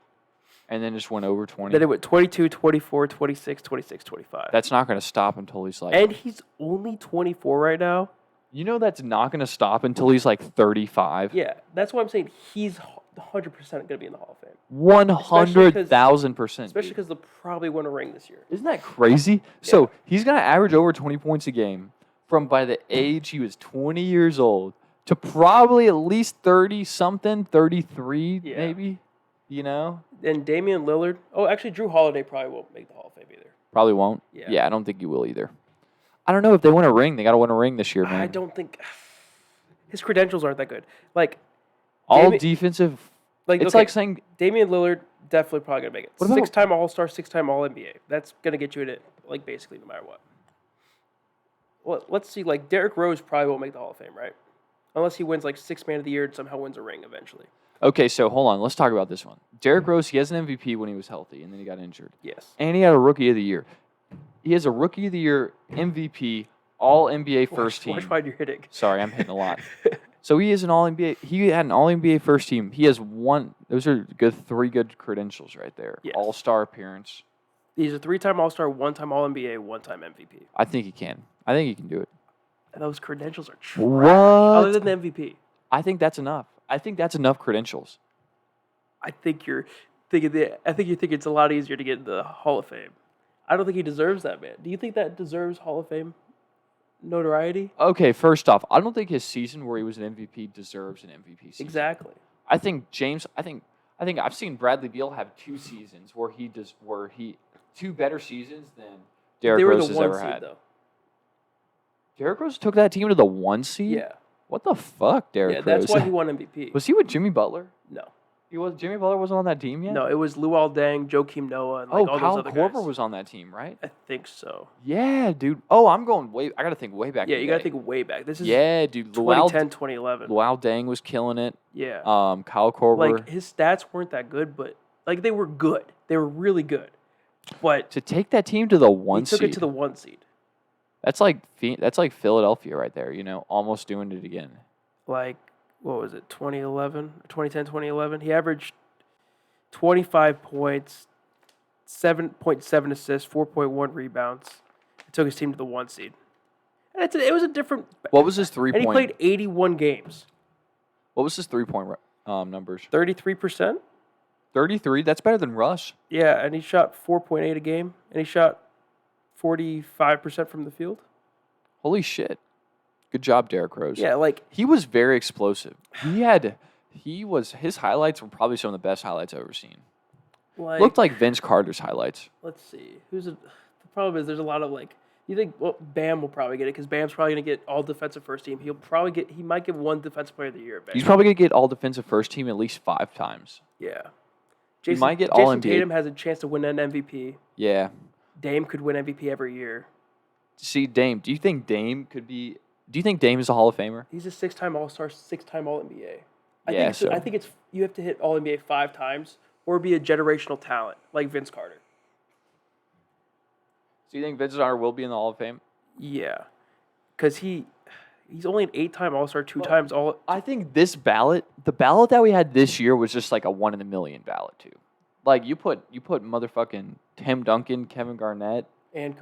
And then just went over 20. Then it went 22, 24, 26, 26, 25. That's not going to stop until he's like... And he's only 24 right now. You know that's not going to stop until he's like 35? Yeah, that's why I'm saying he's 100% going to be in the Hall of Fame. 100,000%. Especially because they'll probably win a ring this year. Isn't that crazy? Yeah. So he's going to average over 20 points a game from by the age he was 20 years old to probably at least 30-something, 33 maybe, you know? And Damien Lillard. Oh, actually, Drew Holiday probably won't make the Hall of Fame either. Probably won't? Yeah, I don't think he will either. I don't know if they win a ring. They got to win a ring this year, man. I don't think... His credentials aren't that good. Like... Defensive... It's like saying... Damian Lillard definitely probably going to make it. What about 6-time All-Star, 6-time All-NBA. That's going to get you in it, like, basically no matter what. Well, let's see. Like, Derrick Rose probably won't make the Hall of Fame, right? Unless he wins, like, 6th Man of the Year and somehow wins a ring eventually. Okay, so hold on. Let's talk about this one. Derrick Rose, he has an MVP when he was healthy, and then he got injured. Yes. And he had a Rookie of the Year. He has a Rookie of the Year MVP, All-NBA first team. Watch why you're hitting. Sorry, I'm hitting a lot. So he is an All-NBA. He had an All-NBA first team. He has one. Those are three good credentials right there. Yes. All-Star appearance. He's a 3-time All-Star, 1-time All-NBA, 1-time MVP. I think he can. I think he can do it. And those credentials are trash. What? Other than the MVP. I think that's enough. I think that's enough credentials. I think you're thinking it's a lot easier to get in the Hall of Fame. I don't think he deserves that, man. Do you think that deserves Hall of Fame? notoriety. Okay, first off, I don't think his season where he was an MVP deserves an MVP season. Exactly. I think I've seen Bradley Beal have 2 seasons where he 2 better seasons than Derrick They were Rose the has 1 ever seed had. though. Derrick Rose took that team to the 1 seed? Yeah. What the fuck, Derrick Yeah, Rose? that's why he won MVP. Was he with Jimmy Butler? No. Jimmy Butler wasn't on that team yet? No, it was Luol Deng, Joakim Noah, and all Kyle those other Korver guys. was on that team, right? I think so. Yeah, dude. Oh, I got to think way back. Yeah, in you the got to day. think way back. This is Dude. 2010, 2011. Luol Deng was killing it. Yeah. Kyle Korver. Like, his stats weren't that good, but, like, they were good. They were really good. But to take that team to the 1 he took seed. it to the 1 seed. That's like Philadelphia right there, almost doing it again. Like, what was it, 2011? 2010, 2011? He averaged 25 points, 7.7 assists, 4.1 rebounds. He took his team to the 1 seed. And it was a different... What was his And he 3-point? played 81 games. What was his 3-point numbers? 33%? 33. That's better than Russ. Yeah, and he shot 4.8 a game. And he shot 45% from the field. Holy shit. Good job, Derrick Rose. Yeah, like... He was very explosive. His highlights were probably some of the best highlights I've ever seen. Looked like Vince Carter's highlights. Let's see. The problem is there's a lot of, like... You think, well, Bam will probably get it because Bam's probably going to get all defensive first team. He might get 1 defensive player of the year. Bam. He's probably going to get all defensive first team at least 5 times. Yeah. Might get all Jason NBA. Tatum has a chance to win an MVP. Yeah. Dame could win MVP every year. See, Dame. Do you think Dame is a Hall of Famer? He's a 6-time All-Star, 6-time All-NBA. I think it's you have to hit All-NBA 5 times or be a generational talent like Vince Carter. So you think Vince Carter will be in the Hall of Fame? Yeah. Because he's only an 8-time All-Star, 2 times All... I think the ballot that we had this year was just like a 1 in a million ballot too. Like you put motherfucking Tim Duncan, Kevin Garnett, And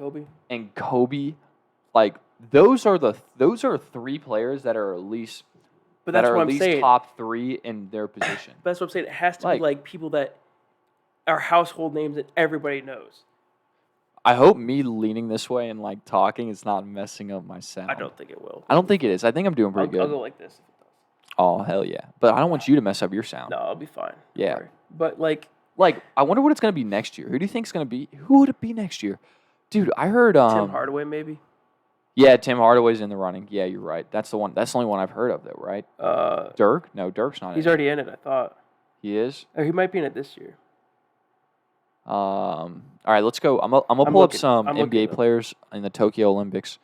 Kobe, like those are 3 players that are at least But that's what I'm saying. top 3 in their position. But that's what I'm saying. It has to be like people that are household names that everybody knows. I hope me leaning this way and like talking is not messing up my sound. I don't think it will. I don't think it is. I think I'm doing pretty good. I'll go like this if it does. Oh, hell yeah. But I don't want you to mess up your sound. No, I'll be fine. Don't Yeah. worry. But like I wonder what it's going to be next year. Who do you think is going to be? Who would it be next year? Dude, I heard Tim Hardaway maybe. Yeah, Tim Hardaway's in the running. Yeah, you're right. That's the one. That's the only one I've heard of though, right? Dirk? No, Dirk's not He's in it. already in it, I thought. He is? Or he might be in it this year. All right, let's go. I'm gonna pull up some NBA players in the Tokyo Olympics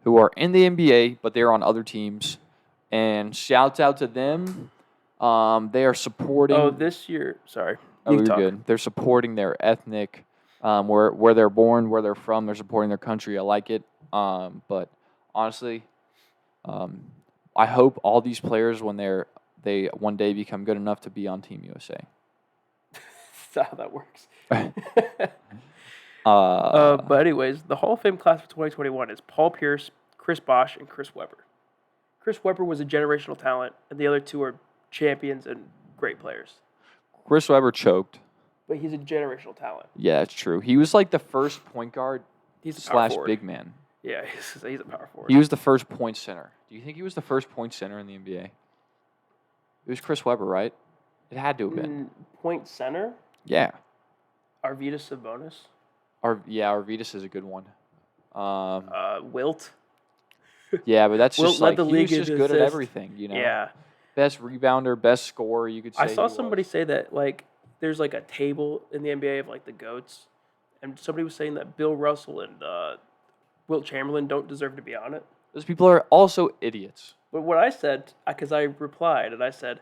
who are in the NBA, but they're on other teams. And shouts out to them. They are supporting. Oh, this year. Sorry. Oh, you're good. They're supporting their ethnic, where they're born, where they're from. They're supporting their country. I like it. But honestly, I hope all these players, when they one day become good enough to be on Team USA. That's how that works. But anyways, the Hall of Fame class of 2021 is Paul Pierce, Chris Bosh, and Chris Webber. Chris Webber was a generational talent, and the other 2 are champions and great players. Chris Webber choked. But he's a generational talent. Yeah, that's true. He was like the first point guard / big man. Yeah, he's a power forward. He was the first point center. Do you think he was the first point center in the NBA? It was Chris Webber, right? It had to have been. Point center? Yeah. Arvydas Sabonis? Arvydas is a good one. Wilt? Yeah, but that's Wilt just led like the he league was just in good at assists. everything, Yeah. Best rebounder, best scorer, you could say. I saw somebody say that like there's like a table in the NBA of like the GOATs, and somebody was saying that Bill Russell and Wilt Chamberlain don't deserve to be on it. Those people are also idiots. But what I said, because I replied and I said,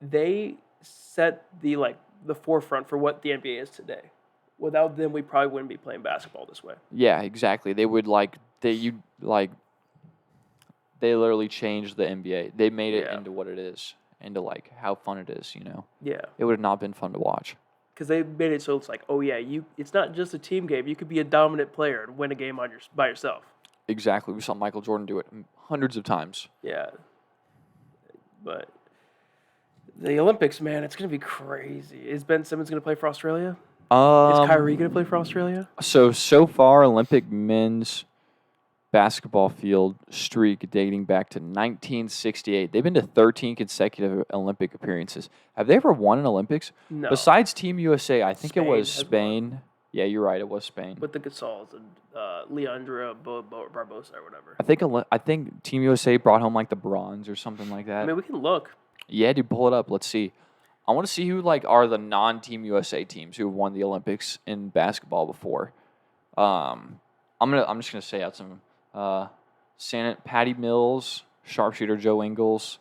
they set the forefront for what the NBA is today. Without them, we probably wouldn't be playing basketball this way. Yeah, exactly. They would they literally changed the NBA. They made it into what it is, into like how fun it is. Yeah. It would have not been fun to watch. Because they made it so it's like, oh yeah, it's not just a team game. You could be a dominant player and win a game by yourself. Exactly. We saw Michael Jordan do it hundreds of times. Yeah. But the Olympics, man, it's going to be crazy. Is Ben Simmons going to play for Australia? Is Kyrie going to play for Australia? So far, Olympic men's, basketball field streak dating back to 1968. They've been to 13 consecutive Olympic appearances. Have they ever won an Olympics? No. Besides Team USA, I think it was Spain has Spain. Yeah, you're right. It was Spain. With the Gasols and Leandra Barbosa or whatever. I think Team USA brought home like the bronze or something like that. I mean, we can look. Yeah, dude, pull it up. Let's see. I want to see who like are the non-Team USA teams who have won the Olympics in basketball before. I'm just gonna say out some. Patty Mills, sharpshooter Joe Ingles,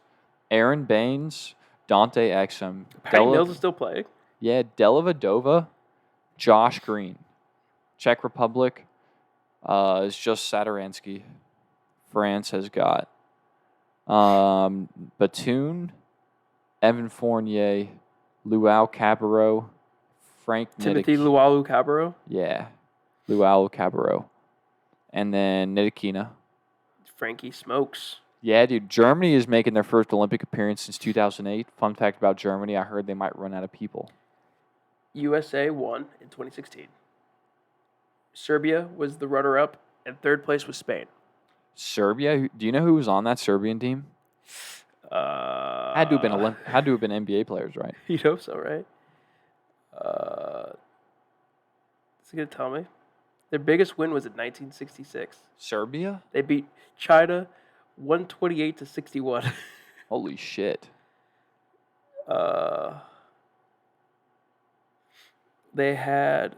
Aaron Baines, Dante Exum. Patty Mills is still playing. Yeah, Delavadova, Josh Green. Czech Republic is just Saturansky. France has got Batoon, Evan Fournier, Luau Cabarro, Frank Timothy Luau Cabarro. Yeah, Luau Cabarro. And then Nidikina. Frankie Smokes. Yeah, dude. Germany is making their first Olympic appearance since 2008. Fun fact about Germany, I heard they might run out of people. USA won in 2016. Serbia was the runner-up, and third place was Spain. Serbia? Do you know who was on that Serbian team? Had to have been NBA players, right? You'd hope so, right? Is he going to tell me? Their biggest win was in 1966. Serbia? They beat China 128-61. Holy shit. They had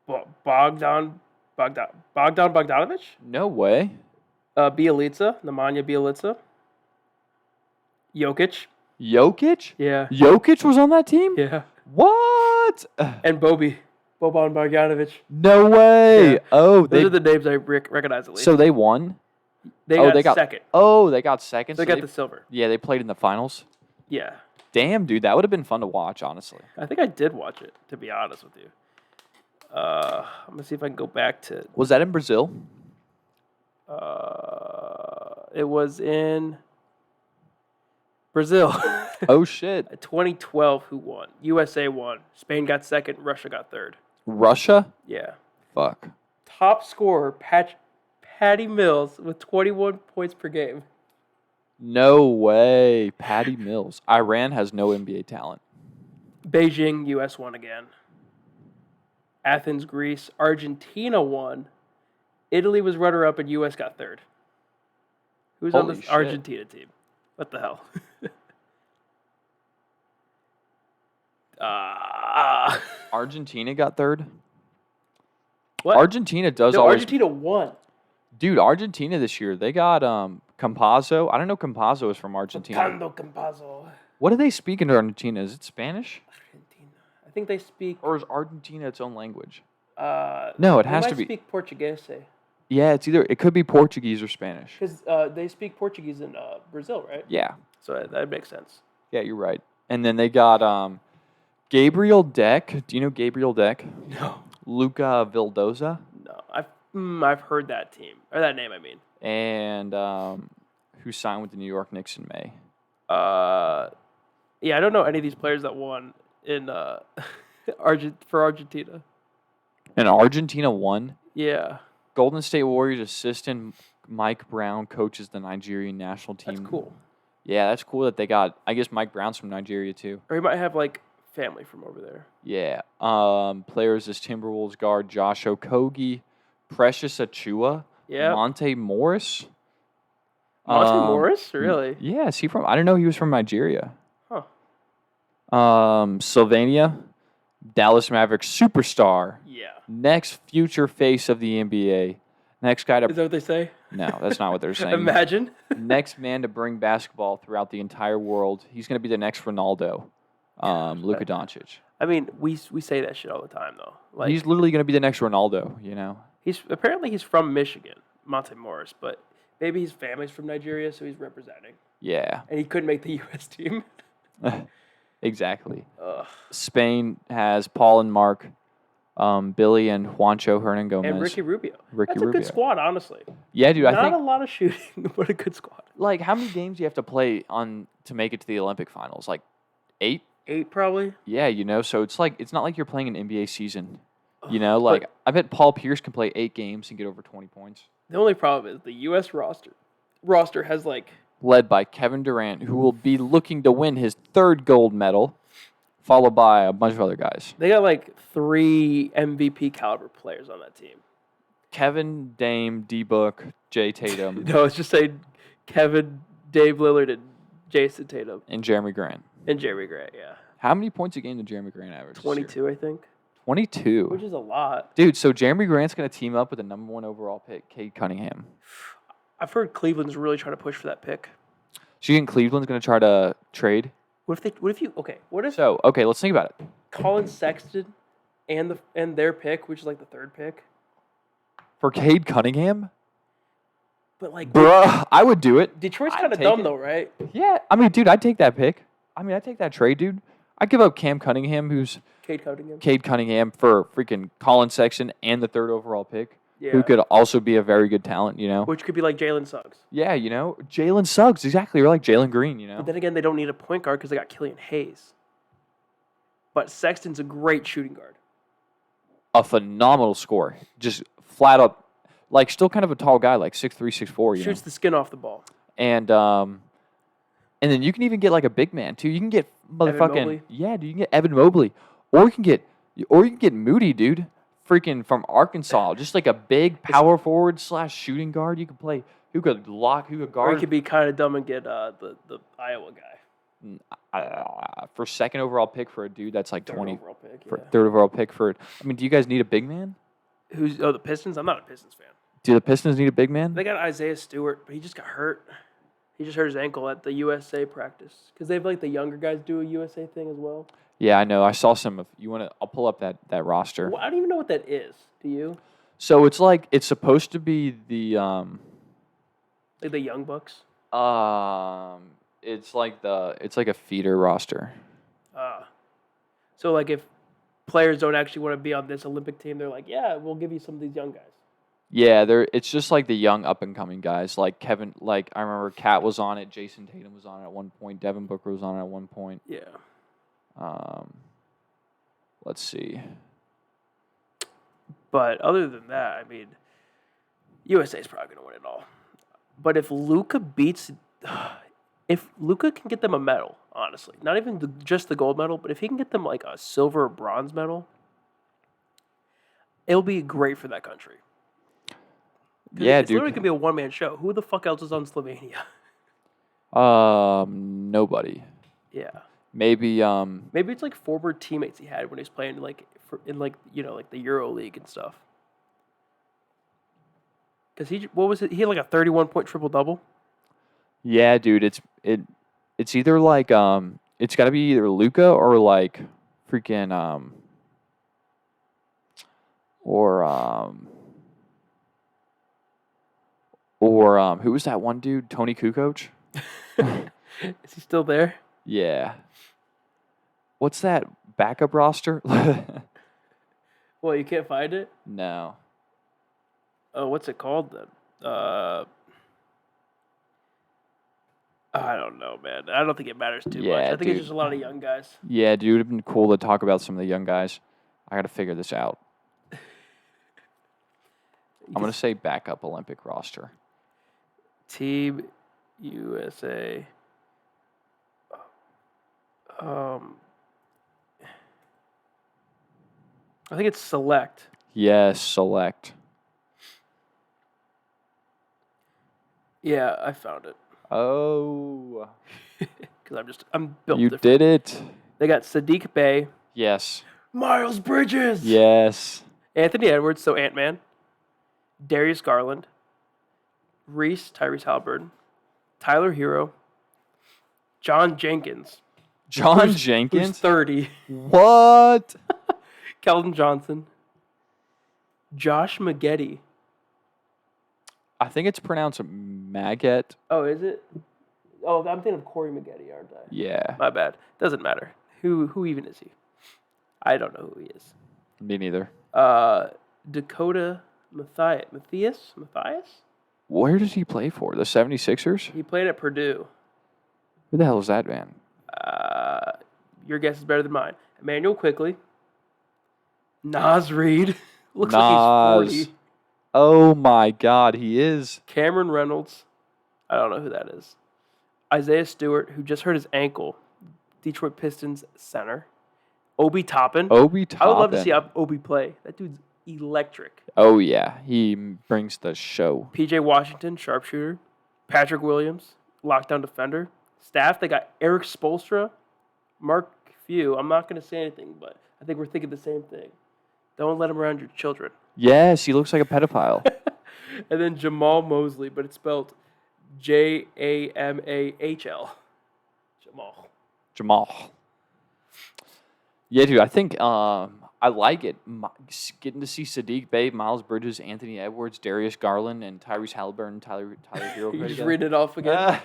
Bogdan Bogdanovic? No way. Bielitsa, Nemanja Bielitsa. Jokic? Yeah. Yeah. Jokic was on that team? Yeah. What? And Boban Bogdanovic. No way. Yeah. Oh, Those are the names I recognize at least. So they won? They got second. Oh, they got second. So they got the silver. Yeah, they played in the finals. Yeah. Damn, dude, that would have been fun to watch, honestly. I think I did watch it, to be honest with you. I'm going to see if I can go back to... Was that in Brazil? It was in Brazil. Oh, shit. 2012, who won? USA won. Spain got second. Russia got third. Russia? Yeah. Fuck. Top scorer, Patty Mills, with 21 points per game. No way. Patty Mills. Iran has no NBA talent. Beijing, US won again. Athens, Greece. Argentina won. Italy was runner-up and US got third. Who's on Holy this shit. Argentina team? What the hell? Argentina got third? What? Argentina does No, always... Argentina won. Dude, Argentina this year, they got Campazzo. I don't know Campazzo is from Argentina. Fernando Campazzo. What do they speak in Argentina? Is it Spanish? Argentina. I think they speak... Or is Argentina its own language? No, it has to be. They speak Portuguese. Yeah, it could be Portuguese or Spanish. Because they speak Portuguese in Brazil, right? Yeah. So that makes sense. Yeah, you're right. And then they got Gabriel Deck. Do you know Gabriel Deck? No. Luca Vildoza. No. I've heard that team. Or that name, I mean. And who signed with the New York Knicks in May. Yeah, I don't know any of these players that won in for Argentina. And Argentina won. Yeah. Golden State Warriors assistant Mike Brown coaches the Nigerian national team. That's cool. Yeah, that's cool that they got. I guess Mike Brown's from Nigeria too. Or he might have like family from over there. Yeah. Players is Timberwolves guard Josh Okogie, Precious Achua, Yeah. Monte Morris. Monte Morris, really? Yeah, is he from? I didn't know he was from Nigeria. Huh. Sylvania, Dallas Mavericks superstar. Yeah. Next future face of the NBA. Next guy to... Is that what they say? No, that's not what they're saying. Imagine. Next man to bring basketball throughout the entire world. He's going to be the next Ronaldo, Luka Doncic. I mean, we say that shit all the time, though. Like, He's literally going to be the next Ronaldo, you know? he's from Michigan, Monte Morris, but maybe his family's from Nigeria, so he's representing. Yeah, And he couldn't make the U.S. team. exactly. Ugh. Spain has Paul and Mark, Billy and Juancho Hernan Gomez. And Ricky Rubio. Ricky That's a Rubio. good squad, honestly. Yeah, dude, I Not think... a lot of shooting, but a good squad. Like, how many games do you have to play to make it to the Olympic finals? Like, 8? 8, probably. Yeah, you know, so it's not like you're playing an NBA season. You know, like I bet Paul Pierce can play 8 games and get over 20 points. The only problem is the U.S. roster has like led by Kevin Durant, who will be looking to win his 3rd gold medal, followed by a bunch of other guys. They got like 3 MVP caliber players on that team. Kevin, Dame, D-Book, Jay Tatum. No, it's just saying Kevin, Dave Lillard, and Jason Tatum. And Jeremy Grant. And Jeremy Grant, yeah. How many points a game did Jeremy Grant average? 22, I think. 22. Which is a lot. Dude, so Jeremy Grant's going to team up with the number 1 overall pick, Cade Cunningham. I've heard Cleveland's really trying to push for that pick. So you think Cleveland's going to try to trade? What if So, okay, let's think about it. Colin Sexton and their pick, which is like the 3rd pick. For Cade Cunningham? But like Bruh, I would do it. Detroit's I'd kind of take dumb it. though, right? Yeah, I mean, dude, I'd take that pick. I mean, I'd take that trade, dude. I'd give up Cam Cunningham, who's Cade Cunningham for freaking Colin Sexton and the 3rd overall pick, who could also be a very good talent, you know? Which could be like Jalen Suggs. Yeah, you know? Jalen Suggs, exactly. Or like Jalen Green, you know? But then again, they don't need a point guard because they got Killian Hayes. But Sexton's a great shooting guard. A phenomenal scorer. Just flat up, like still kind of a tall guy, like 6'3", 6'4", you Shoots know? the skin off the ball. And then you can even get like a big man too. You can get motherfucking dude. You can get Evan Mobley, or you can get Moody, dude, freaking from Arkansas. Just like a big power forward / shooting guard. You could play. Who could guard? Or you could be kind of dumb and get the Iowa guy. For 2nd overall pick for a dude that's like 20. Overall pick, for 3rd overall pick for. I mean, do you guys need a big man? The Pistons? I'm not a Pistons fan. Do the Pistons need a big man? They got Isaiah Stewart, but he just got hurt. He just hurt his ankle at the USA practice because they have like the younger guys do a USA thing as well. Yeah, I know. I saw some. I'll pull up that roster. Well, I don't even know what that is. Do you? So it's like it's supposed to be the like the Young Bucks. It's like a feeder roster. So like if players don't actually want to be on this Olympic team, they're like, yeah, we'll give you some of these young guys. Yeah, it's just like the young up and coming guys. Like Kevin, like I remember Kat was on it, Jason Tatum was on it at one point, Devin Booker was on it at one point. Yeah. Let's see. But other than that, I mean, USA's probably gonna win it all. But if Luka can get them a medal, honestly, not even just the gold medal, but if he can get them like a silver or bronze medal, it'll be great for that country. Yeah, it's literally gonna be a one-man show. Who the fuck else is on Slovenia? Nobody. Yeah. Maybe it's like former teammates he had when he was playing in the Euro League and stuff. Cause he had like a 31-point triple double. Yeah, dude, it's either like it's got to be either Luka or like freaking or who was that one dude? Tony Kukoc? Is he still there? Yeah. What's that backup roster? Well, you can't find it? No. Oh, what's it called then? I don't know, man. I don't think it matters too much. I think it's just a lot of young guys. Yeah, dude, it'd been cool to talk about some of the young guys. I got to figure this out. I'm going to say backup Olympic roster. Team USA. I think it's select. Yes, select. Yeah, I found it. Oh. Because I'm built You different. did it. They got Sadiq Bey. Yes. Miles Bridges. Yes. Anthony Edwards, so Ant-Man. Darius Garland. Tyrese Halliburton. Tyler Hero. John Jenkins. Jenkins? Who's 30. What? Keldon Johnson. Josh Maggette. I think it's pronounced Maggot. Oh, is it? Oh, I'm thinking of Corey Maggette, aren't I? Yeah. My bad. Doesn't matter. Who even is he? I don't know who he is. Me neither. Dakota Matthias? Where does he play for? The 76ers? He played at Purdue. Who the hell is that man? Your guess is better than mine. Emmanuel Quickley. Nas Reed. Looks like Nas. he's 40. Oh my God, he is. Cameron Reynolds. I don't know who that is. Isaiah Stewart, who just hurt his ankle. Detroit Pistons center. Obi Toppin. Obi I would love to see Toppin. Obi play. That dude's electric. Oh yeah, he brings the show. PJ Washington, sharpshooter. Patrick Williams, lockdown defender. Staff, they got Eric Spoelstra, Mark Few. I'm not going to say anything, but I think we're thinking the same thing. Don't let him around your children. Yes, he looks like a pedophile. And then Jamal Mosley, but it's spelled Jamahl. Jamal. Yeah, dude, I think I like it. Getting to see Sadiq Bey, Miles Bridges, Anthony Edwards, Darius Garland, and Tyrese Halliburton, Tyler Hero. You just read it off again.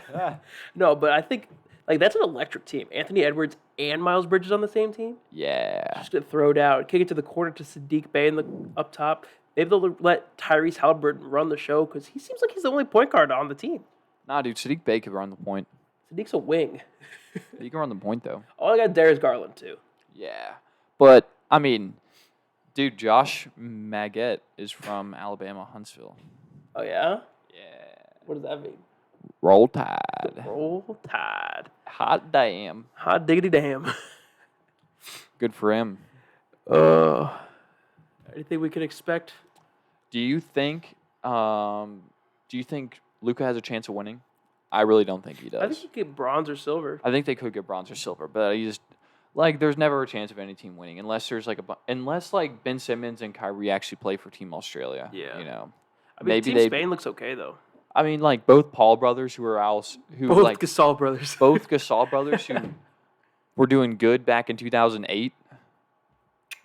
No, but I think that's an electric team. Anthony Edwards and Miles Bridges on the same team. Yeah. Just get thrown out, kick it to the corner to Sadiq Bey up top. Maybe they'll let Tyrese Halliburton run the show because he seems like he's the only point guard on the team. Nah, dude, Sadiq Bey could run the point. Sadiq's a wing. He can run the point though. Oh, I got Darius Garland too. Yeah, but I mean, dude, Josh Maggette is from Alabama, Huntsville. Oh yeah. Yeah. What does that mean? Roll Tide. Roll Tide. Hot damn. Hot diggity damn. Good for him. Anything we can expect? Do you think Luka has a chance of winning? I really don't think he does. I think he could get bronze or silver. I think they could get bronze or silver, but he just there's never a chance of any team winning unless there's unless Ben Simmons and Kyrie actually play for Team Australia. Yeah. You know. I mean, Team Spain looks okay though. I mean, both Paul brothers Both Gasol brothers. Both Gasol brothers who were doing good back in 2008.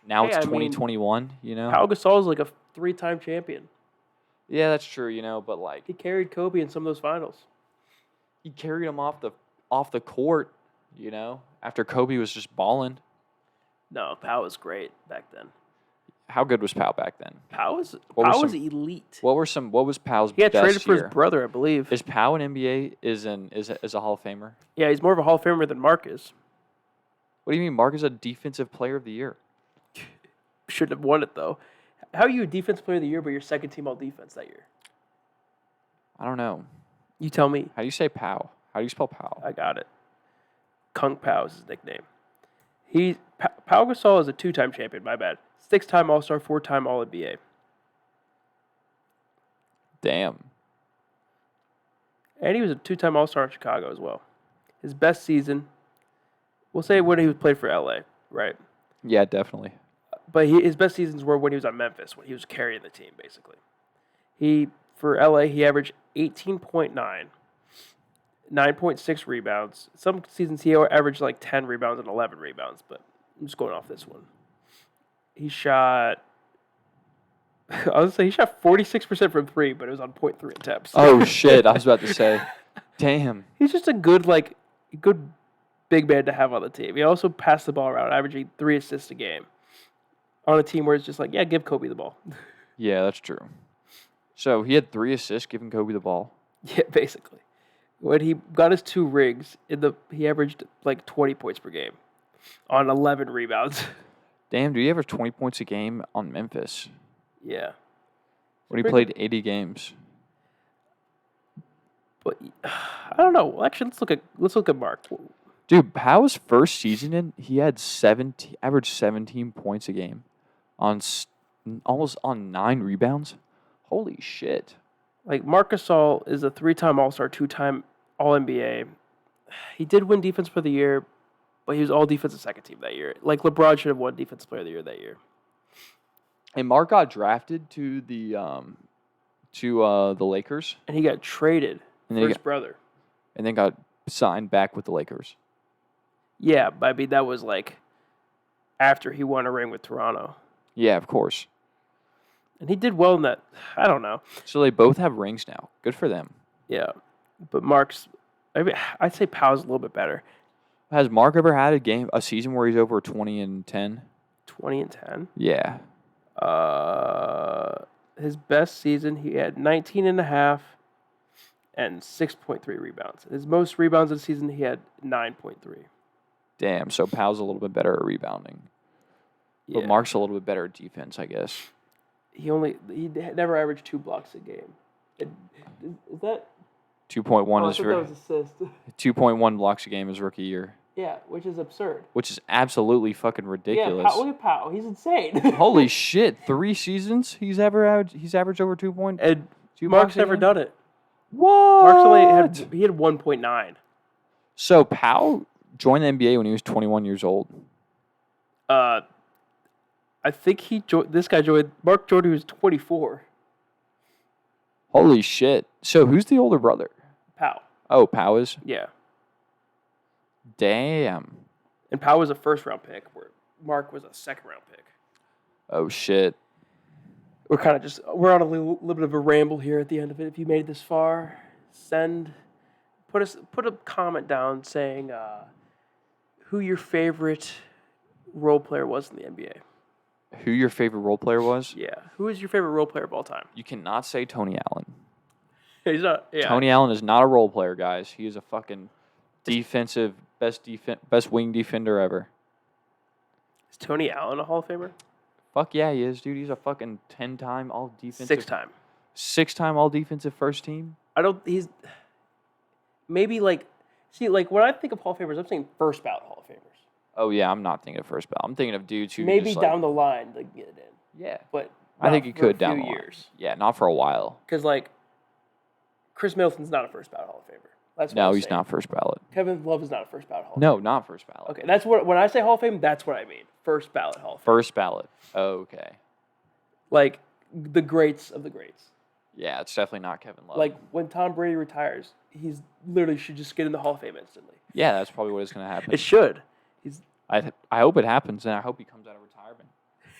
Now it's 2021, you know. Pau Gasol is like a 3-time champion. Yeah, that's true, you know, but he carried Kobe in some of those finals. He carried him off the court, you know, after Kobe was just balling. No, Pau was great back then. How good was Pau back then? Pau was elite. What was Pau's best He got traded for year? his brother, I believe. Is Pau an NBA is a Hall of Famer? Yeah, he's more of a Hall of Famer than Mark is. What do you mean Mark is a defensive player of the year? Shouldn't have won it though. How are you a defensive player of the year but you're second team all defense that year? I don't know. You tell me. How do you say Pau? How do you spell Pau? I got it. Kung Pao is his nickname. Pau Gasol is a 2-time champion, my bad. 6-time All-Star, 4-time All-NBA. Damn. And he was a 2-time All-Star in Chicago as well. His best season, we'll say when he played for LA, right? Yeah, definitely. But his best seasons were when he was on Memphis, when he was carrying the team, basically. For LA, he averaged 18.9, 9.6 rebounds. Some seasons he averaged 10 rebounds and 11 rebounds, but I'm just going off this one. He shot 46% from 3, but it was on 0.3 attempts. Oh shit! I was about to say, damn. He's just a good big man to have on the team. He also passed the ball around, averaging 3 assists a game. On a team where it's just give Kobe the ball. Yeah, that's true. So he had 3 assists giving Kobe the ball. Yeah, basically. When he got his 2 rings, he averaged 20 points per game on 11 rebounds. Damn, dude, he averaged 20 points a game on Memphis. Yeah. When he played 80 games. But I don't know. Well, actually, let's look at Mark. Dude, Pau's first season he had averaged 17 points a game on almost on 9 rebounds. Holy shit. Marc Gasol is a 3-time All-Star, 2-time All-NBA. He did win Defense for the Year, but he was all defensive second team that year. LeBron should have won Defensive Player of the Year that year. And Mark got drafted to the Lakers. And he got traded for his brother. And then got signed back with the Lakers. Yeah, but I mean, that was after he won a ring with Toronto. Yeah, of course. And he did well in that. I don't know. So they both have rings now. Good for them. Yeah. But I'd say Pau's a little bit better. Has Mark ever had a season where he's over 20 and 10? 20 and 10? Yeah. His best season, he had 19 and a half and 6.3 rebounds. His most rebounds of the season, he had 9.3. Damn, so Pau's a little bit better at rebounding. But Mark's a little bit better at defense, I guess. He never averaged 2 blocks a game. Is that 2.1 is that was assist. 2.1 blocks a game his rookie year. Yeah, which is absurd. Which is absolutely fucking ridiculous. Yeah, look at Powell. He's insane. Holy shit! 3 seasons he's averaged over 2 points. And Mark's never done it. What? Mark's only had 1.9. So Powell joined the NBA when he was 21 years old. I think this guy joined. Mark Jordan was 24. Holy shit! So who's the older brother? Powell. Oh, Powell is. Yeah. Damn. And Powell was a first-round pick, where Mark was a second-round pick. Oh shit. We're on a little bit of a ramble here at the end of it. If you made it this far, put a comment down saying who your favorite role player was in the NBA. Who your favorite role player was? Yeah. Who is your favorite role player of all time? You cannot say Tony Allen. He's not. Yeah. Tony Allen is not a role player, guys. He is a fucking defensive best wing defender ever. Is Tony Allen a Hall of Famer? Fuck yeah, he is, dude. He's a fucking 10-time all defensive. 6-time. 6-time all defensive first team. He's maybe when I think of Hall of Famers, I'm saying first ballot Hall of Famers. Oh yeah, I'm not thinking of first ballot. I'm thinking of dudes who maybe just, down the line they get it in. Yeah, but I think he could down the line. years. Yeah, not for a while. Because Chris Middleton's not a first ballot Hall of Famer. That's what no, I'm he's saying. not first ballot. Kevin Love is not a first ballot Hall of Famer. No, not first ballot. Okay, that's when I say Hall of Fame, that's what I mean. First ballot Hall of Fame. First ballot. Okay. Like the greats of the greats. Yeah, it's definitely not Kevin Love. Like when Tom Brady retires, he's literally should just get in the Hall of Fame instantly. Yeah, that's probably what is going to happen. It should. I hope it happens, and I hope he comes out of retirement.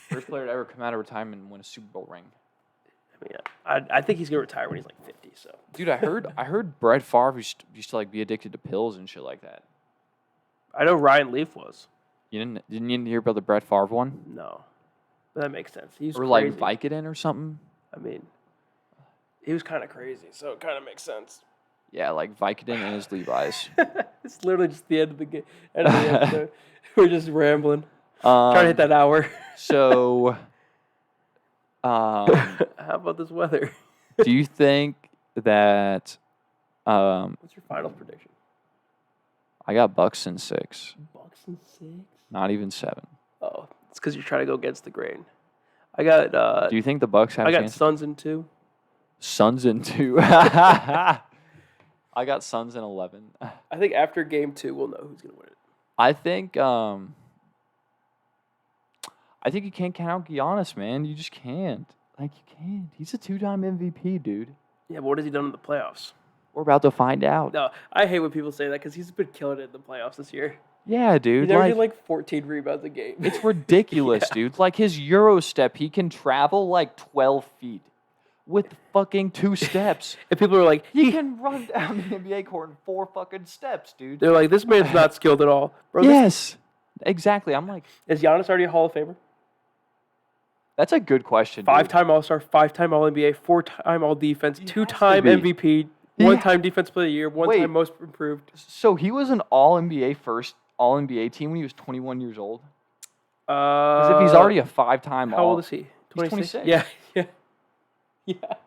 First player to ever come out of retirement and win a Super Bowl ring. I mean, I think he's gonna retire when he's like 50. So, dude, I heard Brett Favre used to be addicted to pills and shit like that. I know Ryan Leaf was. Didn't you hear about the Brett Favre one? No, but that makes sense. He's or crazy. like Vicodin or something. I mean, he was kind of crazy, so it kind of makes sense. Yeah, like Vicodin and his Levi's. It's literally just the end of the episode. We're just rambling, trying to hit that hour. So, how about this weather? do you think that? What's your final prediction? I got Bucks in 6. Bucks in 6. Not even 7. Oh, it's because you're trying to go against the grain. I got. Do you think the Bucks have? I got chance? Suns in 2. Suns in 2. I got Suns in 11. I think after game 2, we'll know who's gonna win it. I think you can't count out Giannis, man. You just can't. You can't. He's a 2-time MVP, dude. Yeah, but what has he done in the playoffs? We're about to find out. No, I hate when people say that because he's been killing it in the playoffs this year. Yeah, dude. He's averaging 14 rebounds a game. It's ridiculous, Yeah. dude. His Euro step, he can travel 12 feet with fucking 2 steps. And people are like, he can run down the NBA court in 4 fucking steps, dude. They're like, this man's not skilled at all. Bro, yes, exactly. I'm like, is Giannis already a Hall of Famer? that's a good question. 5-time All-Star, 5-time All-NBA, 4-time All-Defense, 2-time be. MVP, 1-time Defense Player of the Year, 1-time Most Improved. So he was an All-NBA first All-NBA team when he was 21 years old? Because if he's already a 5-time How old is he? 26. Yeah.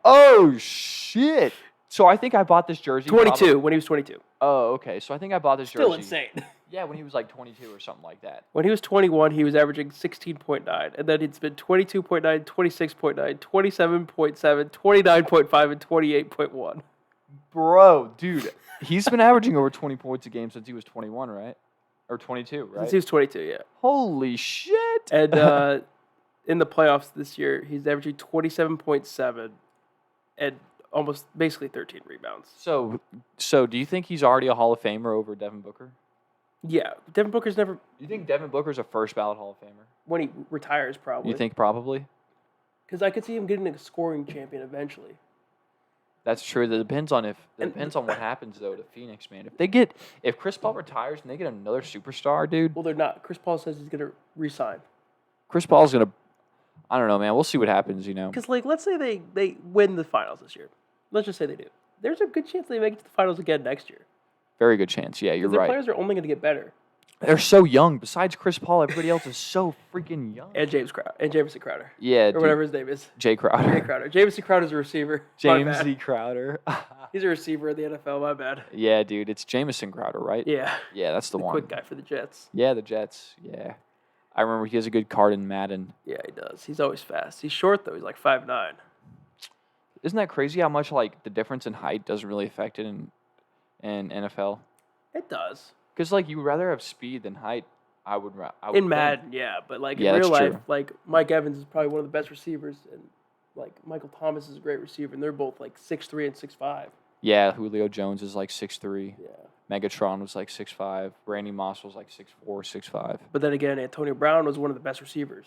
Oh, shit. So I think I bought this jersey. 22, when he was 22. Oh, okay. So I think I bought this jersey. Still insane. Yeah, when he was 22 or something like that. When he was 21, he was averaging 16.9. And then it's been 22.9, 26.9, 27.7, 29.5, and 28.1. Bro, dude, he's been averaging over 20 points a game since he was 21, right? Or 22, right? Since he was 22, yeah. Holy shit. And in the playoffs this year, he's averaging 27.7 and almost basically 13 rebounds. So do you think he's already a Hall of Famer over Devin Booker? Yeah, Devin Booker's never... Do you think Devin Booker's a first ballot Hall of Famer? When he retires, probably. You think probably? Because I could see him getting a scoring champion eventually. That's true. That depends on what happens though to Phoenix, man. If Chris Paul retires and they get another superstar, dude. Well, they're not. Chris Paul says he's gonna resign. Chris Paul's gonna. I don't know, man. We'll see what happens. Because let's say they win the finals this year. Let's just say they do. There's a good chance they make it to the finals again next year. Very good chance. Yeah, you're Their right. players are only going to get better. They're so young. Besides Chris Paul, everybody else is so freaking young. And Jameson Crowder. Yeah, Or whatever his name is. Jay Crowder. Jay Crowder. Jameson Crowder's a receiver. James Z. Crowder. He's a receiver in the NFL. My bad. Yeah, dude. It's Jamison Crowder, right? Yeah. Yeah, that's the one. Quick guy for the Jets. Yeah, the Jets. Yeah. I remember he has a good card in Madden. Yeah, he does. He's always fast. He's short, though. He's like 5'9". Isn't that crazy how much like the difference in height doesn't really affect it in NFL? It does. Because like you would rather have speed than height. I would In think. Madden, yeah. But like Yeah, in real that's life, true. like Mike Evans is probably one of the best receivers. And like Michael Thomas is a great receiver. And they're both like 6'3" and 6'5". Yeah, Julio Jones is like 6'3". Yeah. Megatron was like 6'5". Randy Moss was like 6'4", 6'5". But then again, Antonio Brown was one of the best receivers.